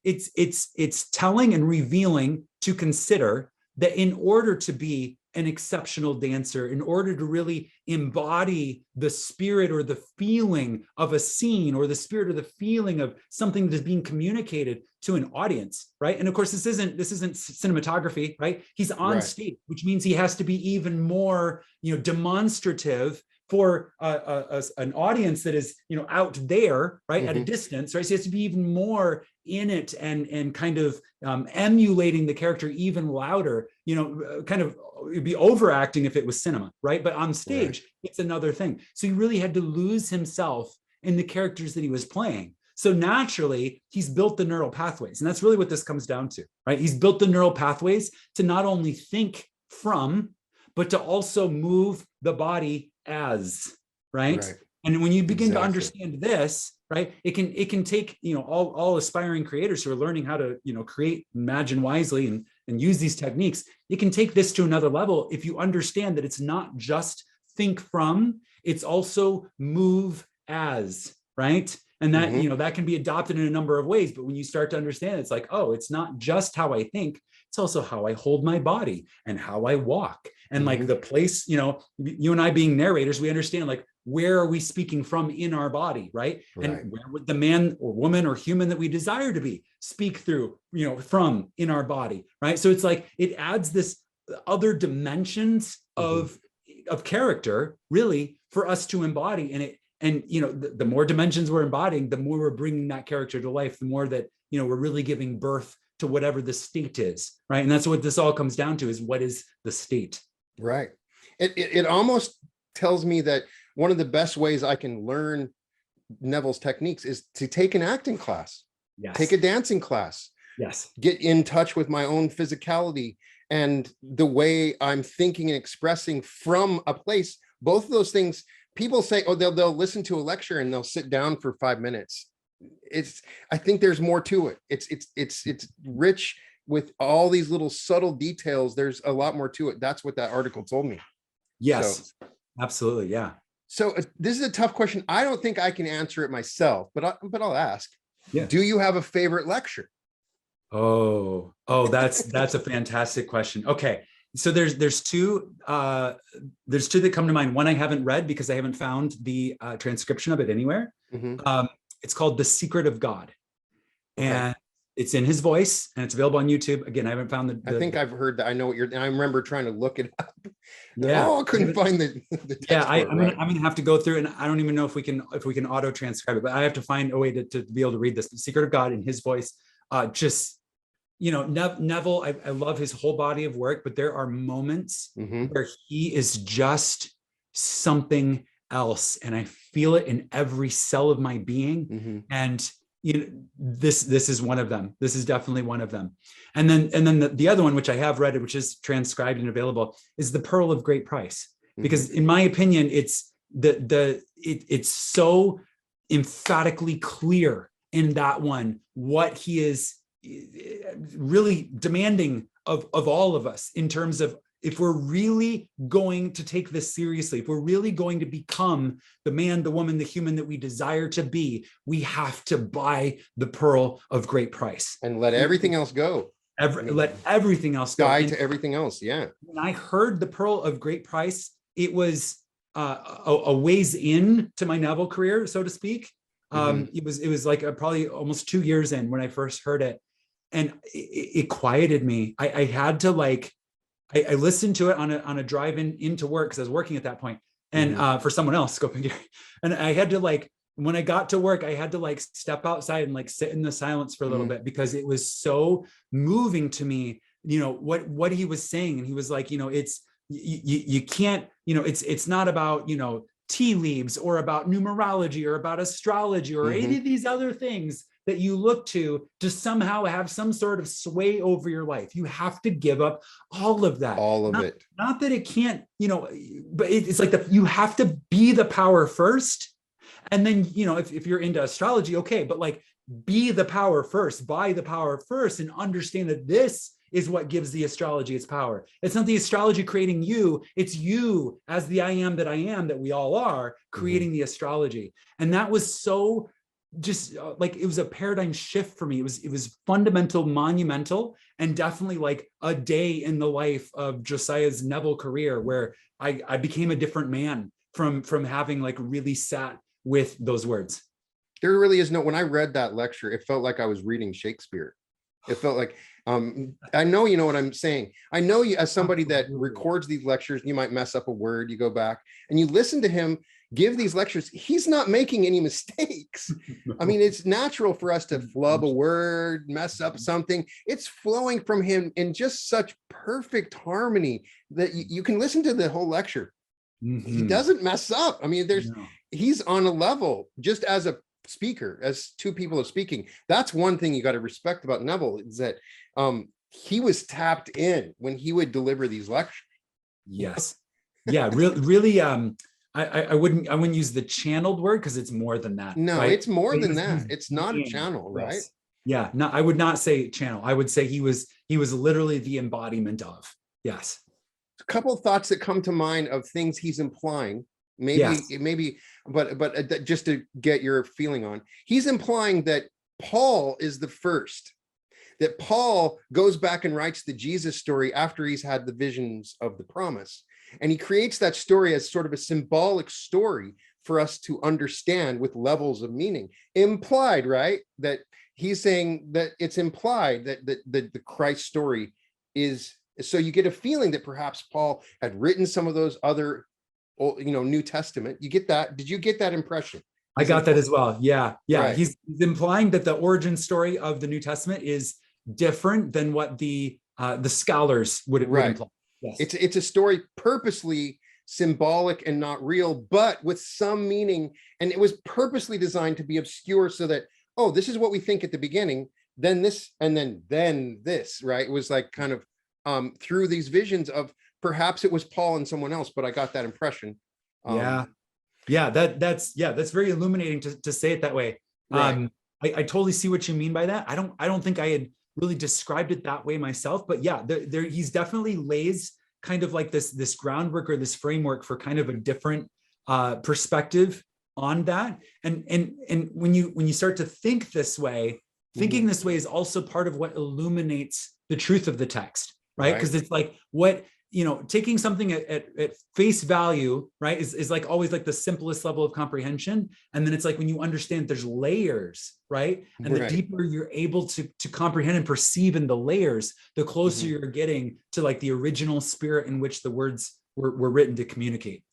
it's telling and revealing to consider that in order to be an exceptional dancer, in order to really embody the spirit or the feeling of a scene, or the spirit or the feeling of something that is being communicated to an audience, right? And of course, this isn't cinematography, right? He's on stage, which means he has to be even more, demonstrative for an audience that is, out there, right, at a distance, right? So he has to be even more in it and kind of emulating the character even louder, kind of, it'd be overacting if it was cinema, right? But on stage, it's another thing. So he really had to lose himself in the characters that he was playing. So naturally, he's built the neural pathways. And that's really what this comes down to, right? He's built the neural pathways to not only think from, but to also move the body as, right? And when you begin to understand this, right, it can take, all aspiring creators who are learning how to, create, imagine wisely and use these techniques. It can take this to another level if you understand that it's not just think from, it's also move as, right? And that, that can be adopted in a number of ways. But when you start to understand, it's like, oh, it's not just how I think, it's also how I hold my body and how I walk. And like the place, you and I being narrators, we understand like, where are we speaking from in our body, right? And where would the man or woman or human that we desire to be speak through, from in our body, right? So it's like, it adds this other dimensions of character really for us to embody. And the more dimensions we're embodying, the more we're bringing that character to life, the more that, we're really giving birth to whatever the state is, right? And that's what this all comes down to, is what is the state? Right. It almost tells me that one of the best ways I can learn Neville's techniques is to take an acting class, take a dancing class, get in touch with my own physicality and the way I'm thinking and expressing from a place. Both of those things, people say, oh, they'll listen to a lecture and they'll sit down for 5 minutes. I think there's more to it. It's rich with all these little subtle details. There's a lot more to it. That's what that article told me. Yes, absolutely. Yeah. So this is a tough question. I don't think I can answer it myself, but I'll ask. Yeah. Do you have a favorite lecture? That's a fantastic question. Okay. So there's two that come to mind. One I haven't read because I haven't found the transcription of it anywhere. It's called The Secret of God. And it's in his voice and it's available on YouTube. Again, I haven't found I think I've heard that. I know what you're, I remember trying to look it up. Yeah. Oh, I couldn't find the text. Yeah, I'm gonna have to go through, and I don't even know if we can auto transcribe it, but I have to find a way to be able to read this. The Secret of God in his voice. Just, you know, Neville, I love his whole body of work, but there are moments where he is just something else. And I feel it in every cell of my being. And you know, this is one of them. This is definitely one of them. And then the other one, which I have read, which is transcribed and available, is The Pearl of Great Price. Because in my opinion, it's it's so emphatically clear in that one what he is really demanding of all of us, in terms of, if we're really going to take this seriously, if we're really going to become the man, the woman, the human that we desire to be, we have to buy the pearl of great price and let everything else go. Let everything else go. Die to everything else. Yeah. When I heard The Pearl of Great Price, it was a ways in to my Neville career, so to speak. It was like probably almost 2 years in when I first heard it, and it quieted me. I had to I listened to it on a drive into work, because I was working at that point, and for someone else, scoping gear. And I had to when I got to work, I had to step outside and sit in the silence for a little bit, because it was so moving to me, you know, what he was saying. And he was like, you know, it's, you can't, you know, it's not about, you know, tea leaves or about numerology or about astrology or any of these other things that you look to somehow have some sort of sway over your life. You have to give up all of that. Not that it can't, you know, but it's like you have to be the power first. And then, you know, if you're into astrology, okay, but be the power first, buy the power first, and understand that this is what gives the astrology its power. It's not the astrology creating you, it's you as the I am that we all are, creating the astrology. And that was so just it was a paradigm shift for me. It was fundamental, monumental, and definitely a day in the life of Josiah's Neville career, where I became a different man from having really sat with those words. There really is no, when I read that lecture, it felt like I was reading Shakespeare. It felt like, I know, you know what I'm saying. I know you, as somebody that records these lectures, you might mess up a word, you go back and you listen to him give these lectures. He's not making any mistakes. I mean, it's natural for us to flub a word, mess up something. It's flowing from him in just such perfect harmony that you can listen to the whole lecture. He doesn't mess up. I mean, he's on a level just as a speaker, as two people are speaking. That's one thing you got to respect about Neville, is that he was tapped in when he would deliver these lectures. Yes. Yeah, really. I wouldn't use the channeled word, because it's more than that. No, right? It's more than that. It's not a channel, right? Yes. Yeah, no, I would not say channel. I would say he was literally the embodiment of. Yes. A couple of thoughts that come to mind of things he's implying. Maybe, but just to get your feeling on, he's implying that Paul is the first, that Paul goes back and writes the Jesus story after he's had the visions of the promise. And he creates that story as sort of a symbolic story for us to understand with levels of meaning. Implied, right? That he's saying that it's implied that the Christ story is, so you get a feeling that perhaps Paul had written some of those other, you know, New Testament. You get that? Did you get that impression? I got that as well. Yeah. Right. He's implying that the origin story of the New Testament is different than what the scholars would imply. Yes. It's a story purposely symbolic and not real, but with some meaning. And it was purposely designed to be obscure, so that, oh, this is what we think at the beginning, then this, and then this, right? It was like kind of through these visions of perhaps it was Paul and someone else, but I got that impression. That's very illuminating to say it that way. Right. I totally see what you mean by that. I don't think I had really described it that way myself, but yeah, he's definitely lays kind of this groundwork or this framework for kind of a different perspective on that. And when you start to think this way, thinking this way is also part of what illuminates the truth of the text, right? Because it's like what, taking something at face value, right, is like always like the simplest level of comprehension. And then it's like when you understand there's layers, right? And the deeper you're able to comprehend and perceive in the layers, the closer you're getting to like the original spirit in which the words were written to communicate.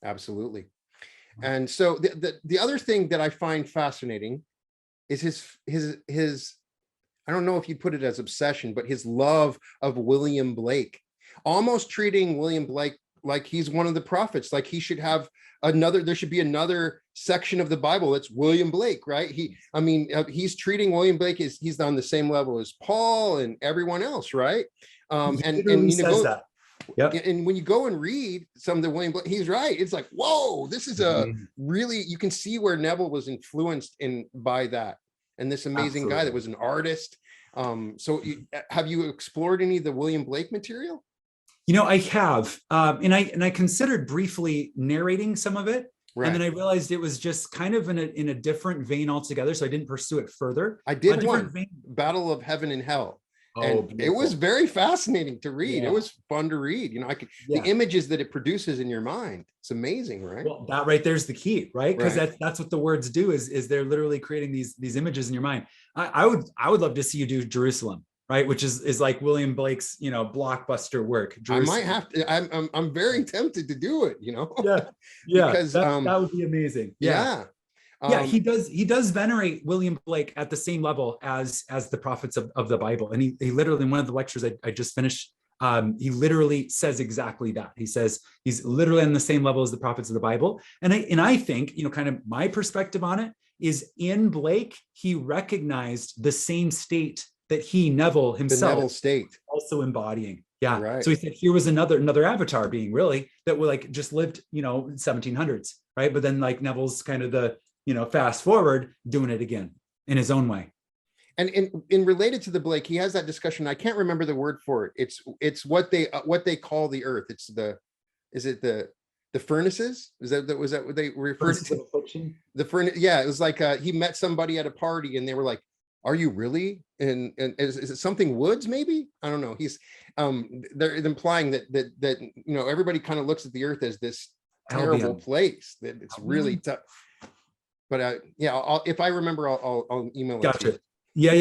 Absolutely. And so the other thing that I find fascinating is his I don't know if you'd put it as obsession, but his love of William Blake, almost treating William Blake like he's one of the prophets, like he should have there should be another section of the Bible that's William Blake, right? He's treating William Blake as he's on the same level as Paul and everyone else, right? And says that. Yep. And when you go and read some of the William Blake, he's right. It's like, whoa, this is a really, you can see where Neville was influenced by that. And this amazing guy that was an artist. Have you explored any of the William Blake material? I have, and I considered briefly narrating some of it, and then I realized it was just kind of in a different vein altogether, so I didn't pursue it further. I did one, Battle of Heaven and Hell. And it was very fascinating to read. Yeah. It was fun to read. The images that it produces in your mind. It's amazing, right? Well, that right there's the key, right? Because that's what the words do is they're literally creating these images in your mind. I would love to see you do Jerusalem, right? Which is like William Blake's, blockbuster work. Jerusalem. I might have to. I'm very tempted to do it. Yeah. Because that would be amazing. Yeah. He does venerate William Blake at the same level as the prophets of the Bible. And he literally, in one of the lectures I just finished, he literally says exactly that. He says he's literally on the same level as the prophets of the Bible. And I think, kind of my perspective on it is in Blake, he recognized the same state that Neville himself, the Neville state, also embodying. Yeah. Right. So he said here was another avatar being really that were like just lived, 1700s, right? But then like Neville's kind of the fast forward doing it again in his own way. And in related to the Blake, he has that discussion. I can't remember the word for it. It's what they call the earth. It's the furnaces? Was that what they referred to? The furnace. Yeah, it was like he met somebody at a party and they were like, "Are you really?" And is it something Woods? Maybe, I don't know. He's they're implying that everybody kind of looks at the earth as this terrible place that it's really tough. But if I remember, I'll email it. Gotcha. Yeah.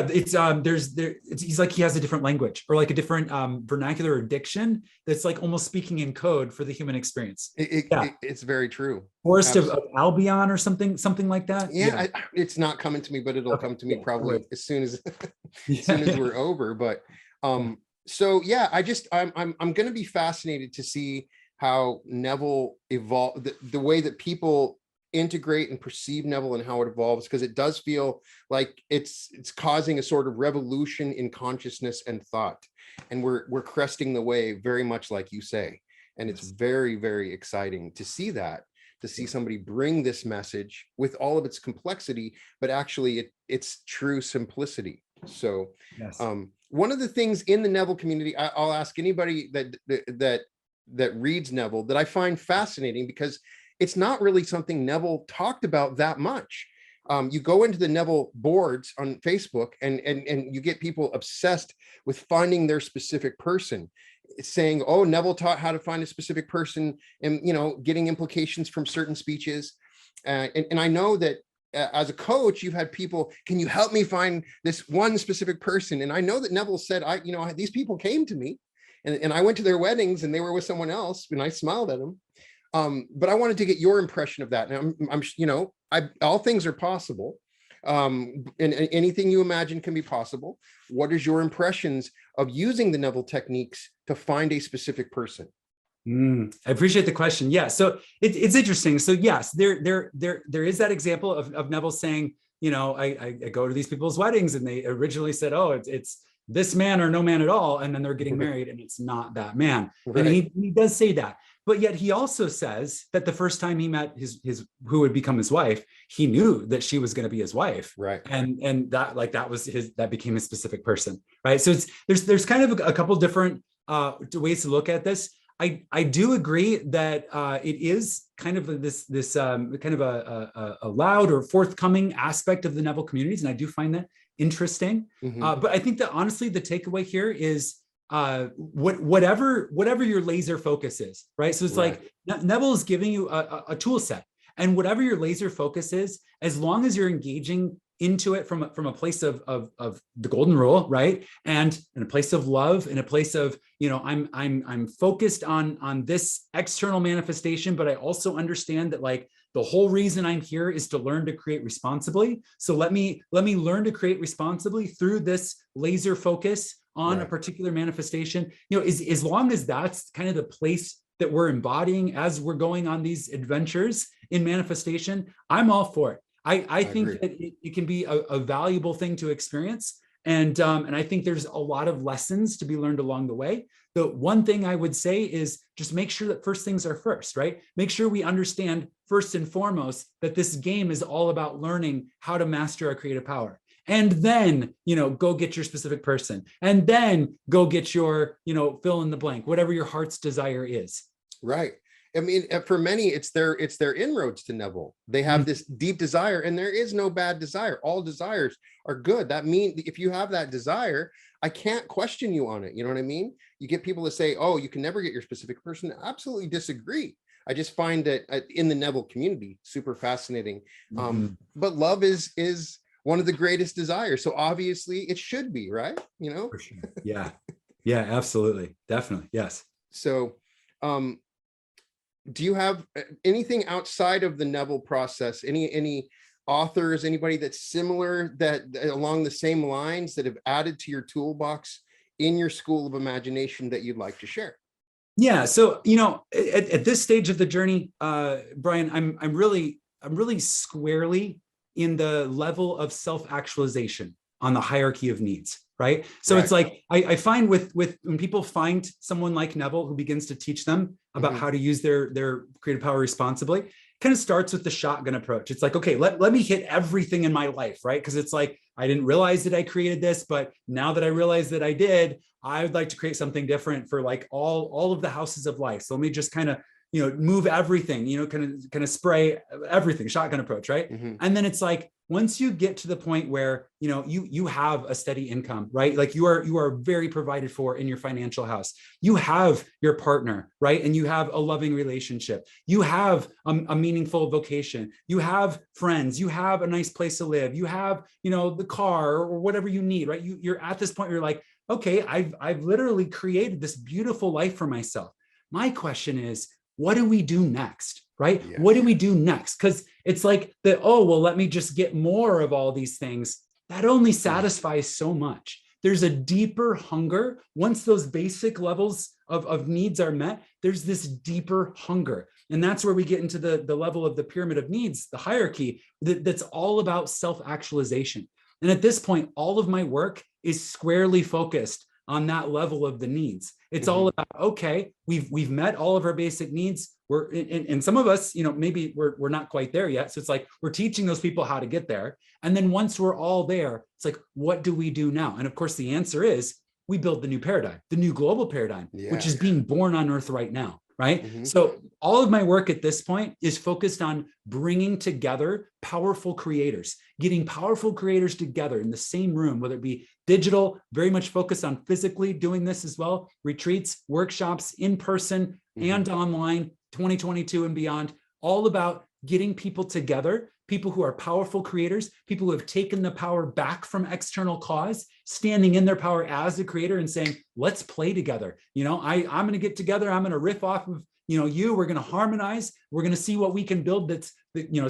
It's he's like he has a different language or like a different vernacular or diction that's like almost speaking in code for the human experience. It's very true. Forest of Albion or something like that. Yeah. It's not coming to me, but it'll come to me probably as soon as we're over. But I'm going to be fascinated to see how Neville evolved, the way that people integrate and perceive Neville and how it evolves, because it does feel like it's causing a sort of revolution in consciousness and thought, and we're cresting the wave, very much like you say. And it's very, very exciting to see somebody bring this message with all of its complexity, but actually it's true simplicity. So one of the things in the Neville community, I'll ask anybody that reads Neville, that I find fascinating, because it's not really something Neville talked about that much. You go into the Neville boards on Facebook and you get people obsessed with finding their specific person. It's saying, oh, Neville taught how to find a specific person, and getting implications from certain speeches. And I know that as a coach, you've had people, can you help me find this one specific person? And I know that Neville said, these people came to me and I went to their weddings and they were with someone else and I smiled at them. But I wanted to get your impression of that. And all things are possible. And anything you imagine can be possible. What is your impressions of using the Neville techniques to find a specific person? I appreciate the question. Yeah, so it's interesting. So yes, there is that example of Neville saying, I go to these people's weddings and they originally said, oh, it's this man or no man at all, and then they're getting married and it's not that man. Right. And he does say that. But yet he also says that the first time he met his who would become his wife, he knew that she was going to be his wife, right? And that became his specific person, right? So there's kind of a couple different ways to look at this. I do agree that it is kind of this kind of a loud or forthcoming aspect of the Neville communities, and I do find that interesting. But I think that honestly, the takeaway here is whatever your laser focus is, right? So it's like Neville is giving you a tool set, and whatever your laser focus is, as long as you're engaging into it from a place of the golden rule, right? And in a place of love, in a place of, I'm focused on this external manifestation, but I also understand that like the whole reason I'm here is to learn to create responsibly. So let me learn to create responsibly through this laser focus on a particular manifestation. As long as that's kind of the place that we're embodying as we're going on these adventures in manifestation, I'm all for it. I think that it can be a valuable thing to experience. And I think there's a lot of lessons to be learned along the way. The one thing I would say is just make sure that first things are first, right? Make sure we understand first and foremost that this game is all about learning how to master our creative power. And then, go get your specific person. And then go get your, fill in the blank, whatever your heart's desire is. Right. I mean, for many, it's their inroads to Neville. They have this deep desire, and there is no bad desire. All desires are good. That means if you have that desire, I can't question you on it. You know what I mean? You get people to say, oh, you can never get your specific person. Absolutely disagree. I just find that in the Neville community, super fascinating. But love is one of the greatest desires. So obviously it should be, right? For sure. Yeah. Yeah, absolutely. Definitely. Yes. So, do you have anything outside of the Neville process? Any authors, anybody that's similar, that along the same lines, that have added to your toolbox in your school of imagination that you'd like to share? Yeah. So, at this stage of the journey, Brian, I'm really squarely in the level of self-actualization on the hierarchy of needs. Right. So it's like, I find with when people find someone like Neville who begins to teach them about how to use their creative power responsibly, it kind of starts with the shotgun approach. It's like, okay, let me hit everything in my life. Right. Because it's like, I didn't realize that I created this, but now that I realize that I did, I would like to create something different for like all of the houses of life. So let me just kind of, move everything, kind of spray everything, shotgun approach. Right. And then it's like, once you get to the point where, you have a steady income, right? Like you are very provided for in your financial house. You have your partner, right? And you have a loving relationship. You have a meaningful vocation. You have friends. You have a nice place to live. You have, the car or whatever you need, right? You're at this point where you're like, okay, I've literally created this beautiful life for myself. My question is, what do we do next? Right? Yes. What do we do next? Because it's like let me just get more of all these things. That only satisfies so much. There's a deeper hunger. Once those basic levels of needs are met, there's this deeper hunger. And that's where we get into the level of the pyramid of needs, the hierarchy, that's all about self-actualization. And at this point, all of my work is squarely focused on that level of the needs. It's all about, okay, we've met all of our basic needs. And some of us, maybe we're not quite there yet. So it's like, we're teaching those people how to get there. And then once we're all there, it's like, what do we do now? And of course, the answer is we build the new paradigm, the new global paradigm, which is being born on Earth right now. Right. So all of my work at this point is focused on bringing together powerful creators, getting powerful creators together in the same room, whether it be digital, very much focused on physically doing this as well, retreats, workshops, in person and online, 2022 and beyond, all about getting people together, people who are powerful creators, people who have taken the power back from external cause, standing in their power as a creator and saying, let's play together. I'm going to get together. I'm going to riff off of, we're going to harmonize. We're going to see what we can build that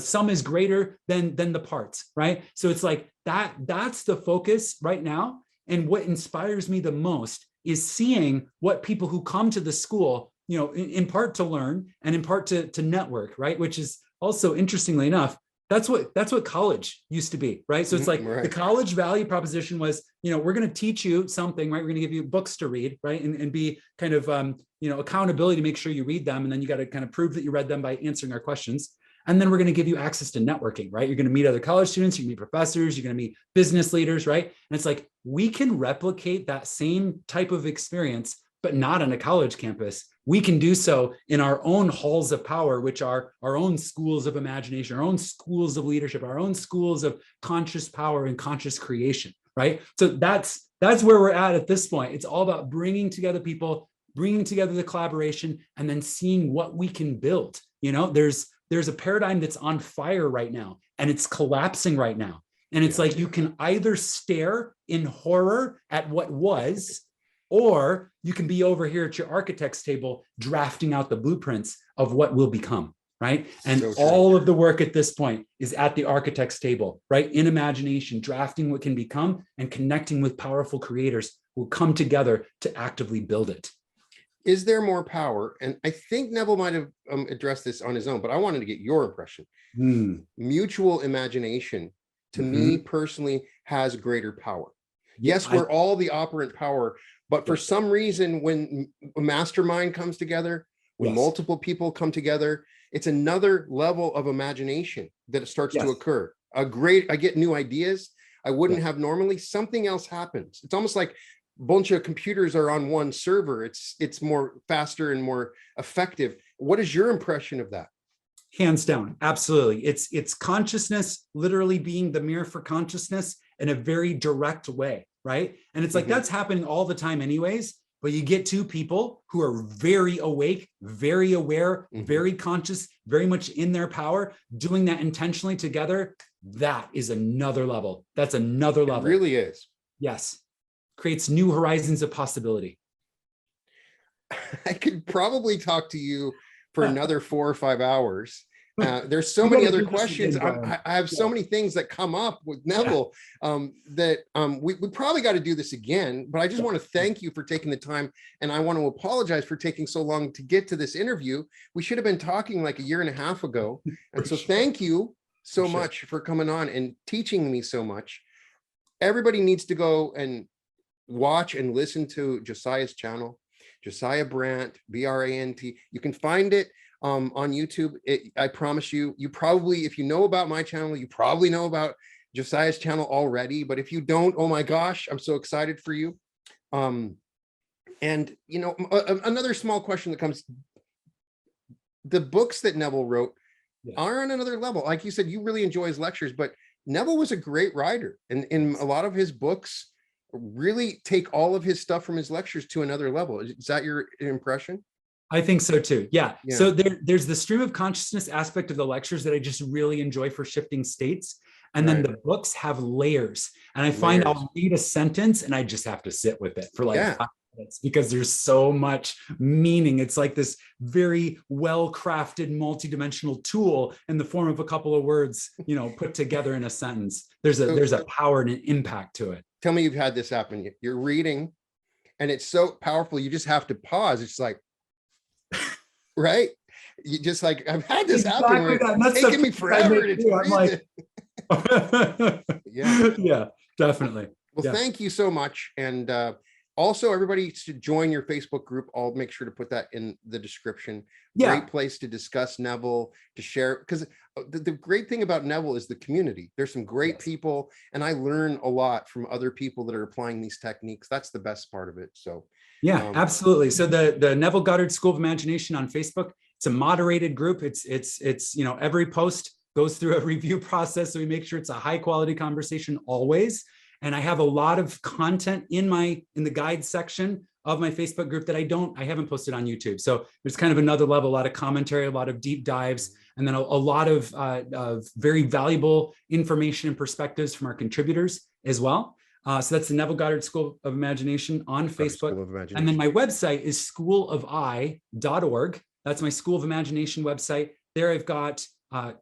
sum is greater than the parts. Right. So it's like that's the focus right now. And what inspires me the most is seeing what people who come to the school, in part to learn and in part to network, right? Which is also, interestingly enough, that's what college used to be, right? So it's like the college value proposition was, we're going to teach you something, right? We're going to give you books to read, right? And be kind of, accountability to make sure you read them. And then you got to kind of prove that you read them by answering our questions. And then we're going to give you access to networking, right? You're going to meet other college students, you're going to meet professors, you're going to meet business leaders, right? And it's like, we can replicate that same type of experience but not on a college campus. We can do so in our own halls of power, which are our own schools of imagination, our own schools of leadership, our own schools of conscious power and conscious creation, right? So that's where we're at this point. It's all about bringing together people, bringing together the collaboration, and then seeing what we can build. There's a paradigm that's on fire right now, and it's collapsing right now. And it's like you can either stare in horror at what was, or you can be over here at your architect's table drafting out the blueprints of what will become, right? And so all of the work at this point is at the architect's table, right? In imagination, drafting what can become and connecting with powerful creators who come together to actively build it. Is there more power? And I think Neville might have addressed this on his own, but I wanted to get your impression. Mutual imagination, to me personally, has greater power. Yes, we're all the operant power, but for some reason, when a mastermind comes together, when multiple people come together, it's another level of imagination that starts to occur. I get new ideas I wouldn't have normally. Something else happens. It's almost like a bunch of computers are on one server. It's more faster and more effective. What is your impression of that? Hands down, absolutely. It's consciousness literally being the mirror for consciousness in a very direct way, right? And it's like that's happening all the time anyways, but you get two people who are very awake, very aware, very conscious, very much in their power, doing that intentionally together. That is another level. That's another level. It really is. Yes. Creates new horizons of possibility. I could probably talk to you for another 4 or 5 hours. There's so many other questions. I have so many things that come up with Neville that we probably got to do this again, but I just want to thank you for taking the time. And I want to apologize for taking so long to get to this interview. We should have been talking like 1.5 years ago. And so thank you so much for coming on and teaching me so much. Everybody needs to go and watch and listen to Josiah's channel, Josiah Brandt, B-R-A-N-T. You can find it on YouTube. I promise you, if you know about my channel, you probably know about Josiah's channel already. But if you don't, oh my gosh, I'm so excited for you. And another small question that comes, the books that Neville wrote are on another level. Like you said, you really enjoy his lectures, but Neville was a great writer. And in a lot of his books, really take all of his stuff from his lectures to another level. Is that your impression? I think so too. Yeah. So there's the stream of consciousness aspect of the lectures that I just really enjoy for shifting states. And then the books have layers. And I find I'll read a sentence and I just have to sit with it for like 5 minutes because there's so much meaning. It's like this very well-crafted multidimensional tool in the form of a couple of words, put together in a sentence. There's a power and an impact to it. Tell me you've had this happen. You're reading and it's so powerful. You just have to pause. It's like, right? You just like, I've had this happen where it's taken me forever to read it. Yeah, definitely. Well, thank you so much. And also everybody should join your Facebook group. I'll make sure to put that in the description. Great place to discuss Neville, to share, because the great thing about Neville is the community. There's some great people, and I learn a lot from other people that are applying these techniques. That's the best part of it. So absolutely. So the Neville Goddard School of Imagination on Facebook, it's a moderated group. It's every post goes through a review process, so we make sure it's a high quality conversation always. And I have a lot of content in the guide section of my Facebook group that I haven't posted on YouTube. So there's kind of another level, a lot of commentary, a lot of deep dives, and then a lot of very valuable information and perspectives from our contributors as well. So that's the Neville Goddard School of Imagination on Facebook. And then my website is schoolofi.org. That's my School of Imagination website. There I've got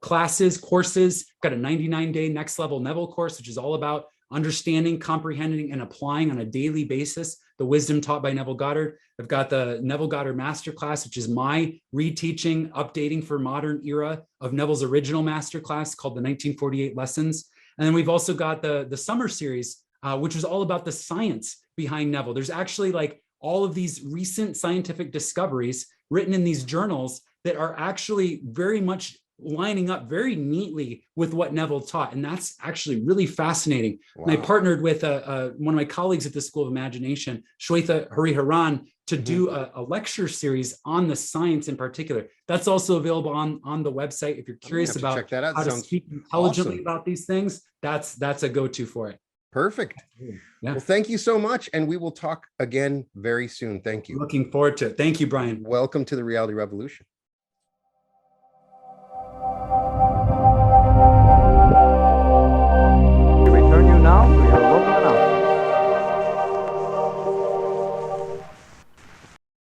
classes, courses, got a 99-day next level Neville course, which is all about understanding, comprehending, and applying on a daily basis the wisdom taught by Neville Goddard. I've got the Neville Goddard Masterclass, which is my reteaching, updating for modern era of Neville's original masterclass called the 1948 Lessons. And then we've also got the summer series, which was all about the science behind Neville. There's actually like all of these recent scientific discoveries written in these journals that are actually very much lining up very neatly with what Neville taught. And that's actually really fascinating. Wow. And I partnered with one of my colleagues at the School of Imagination, Shweta Hariharan, to do a lecture series on the science in particular. That's also available on the website. If you're curious about check that out. how to Sounds speak intelligently awesome. about these things, that's a go-to for it. Perfect. Yeah. Well, thank you so much. And we will talk again very soon. Thank you. Looking forward to it. Thank you, Brian. Welcome to the Reality Revolution.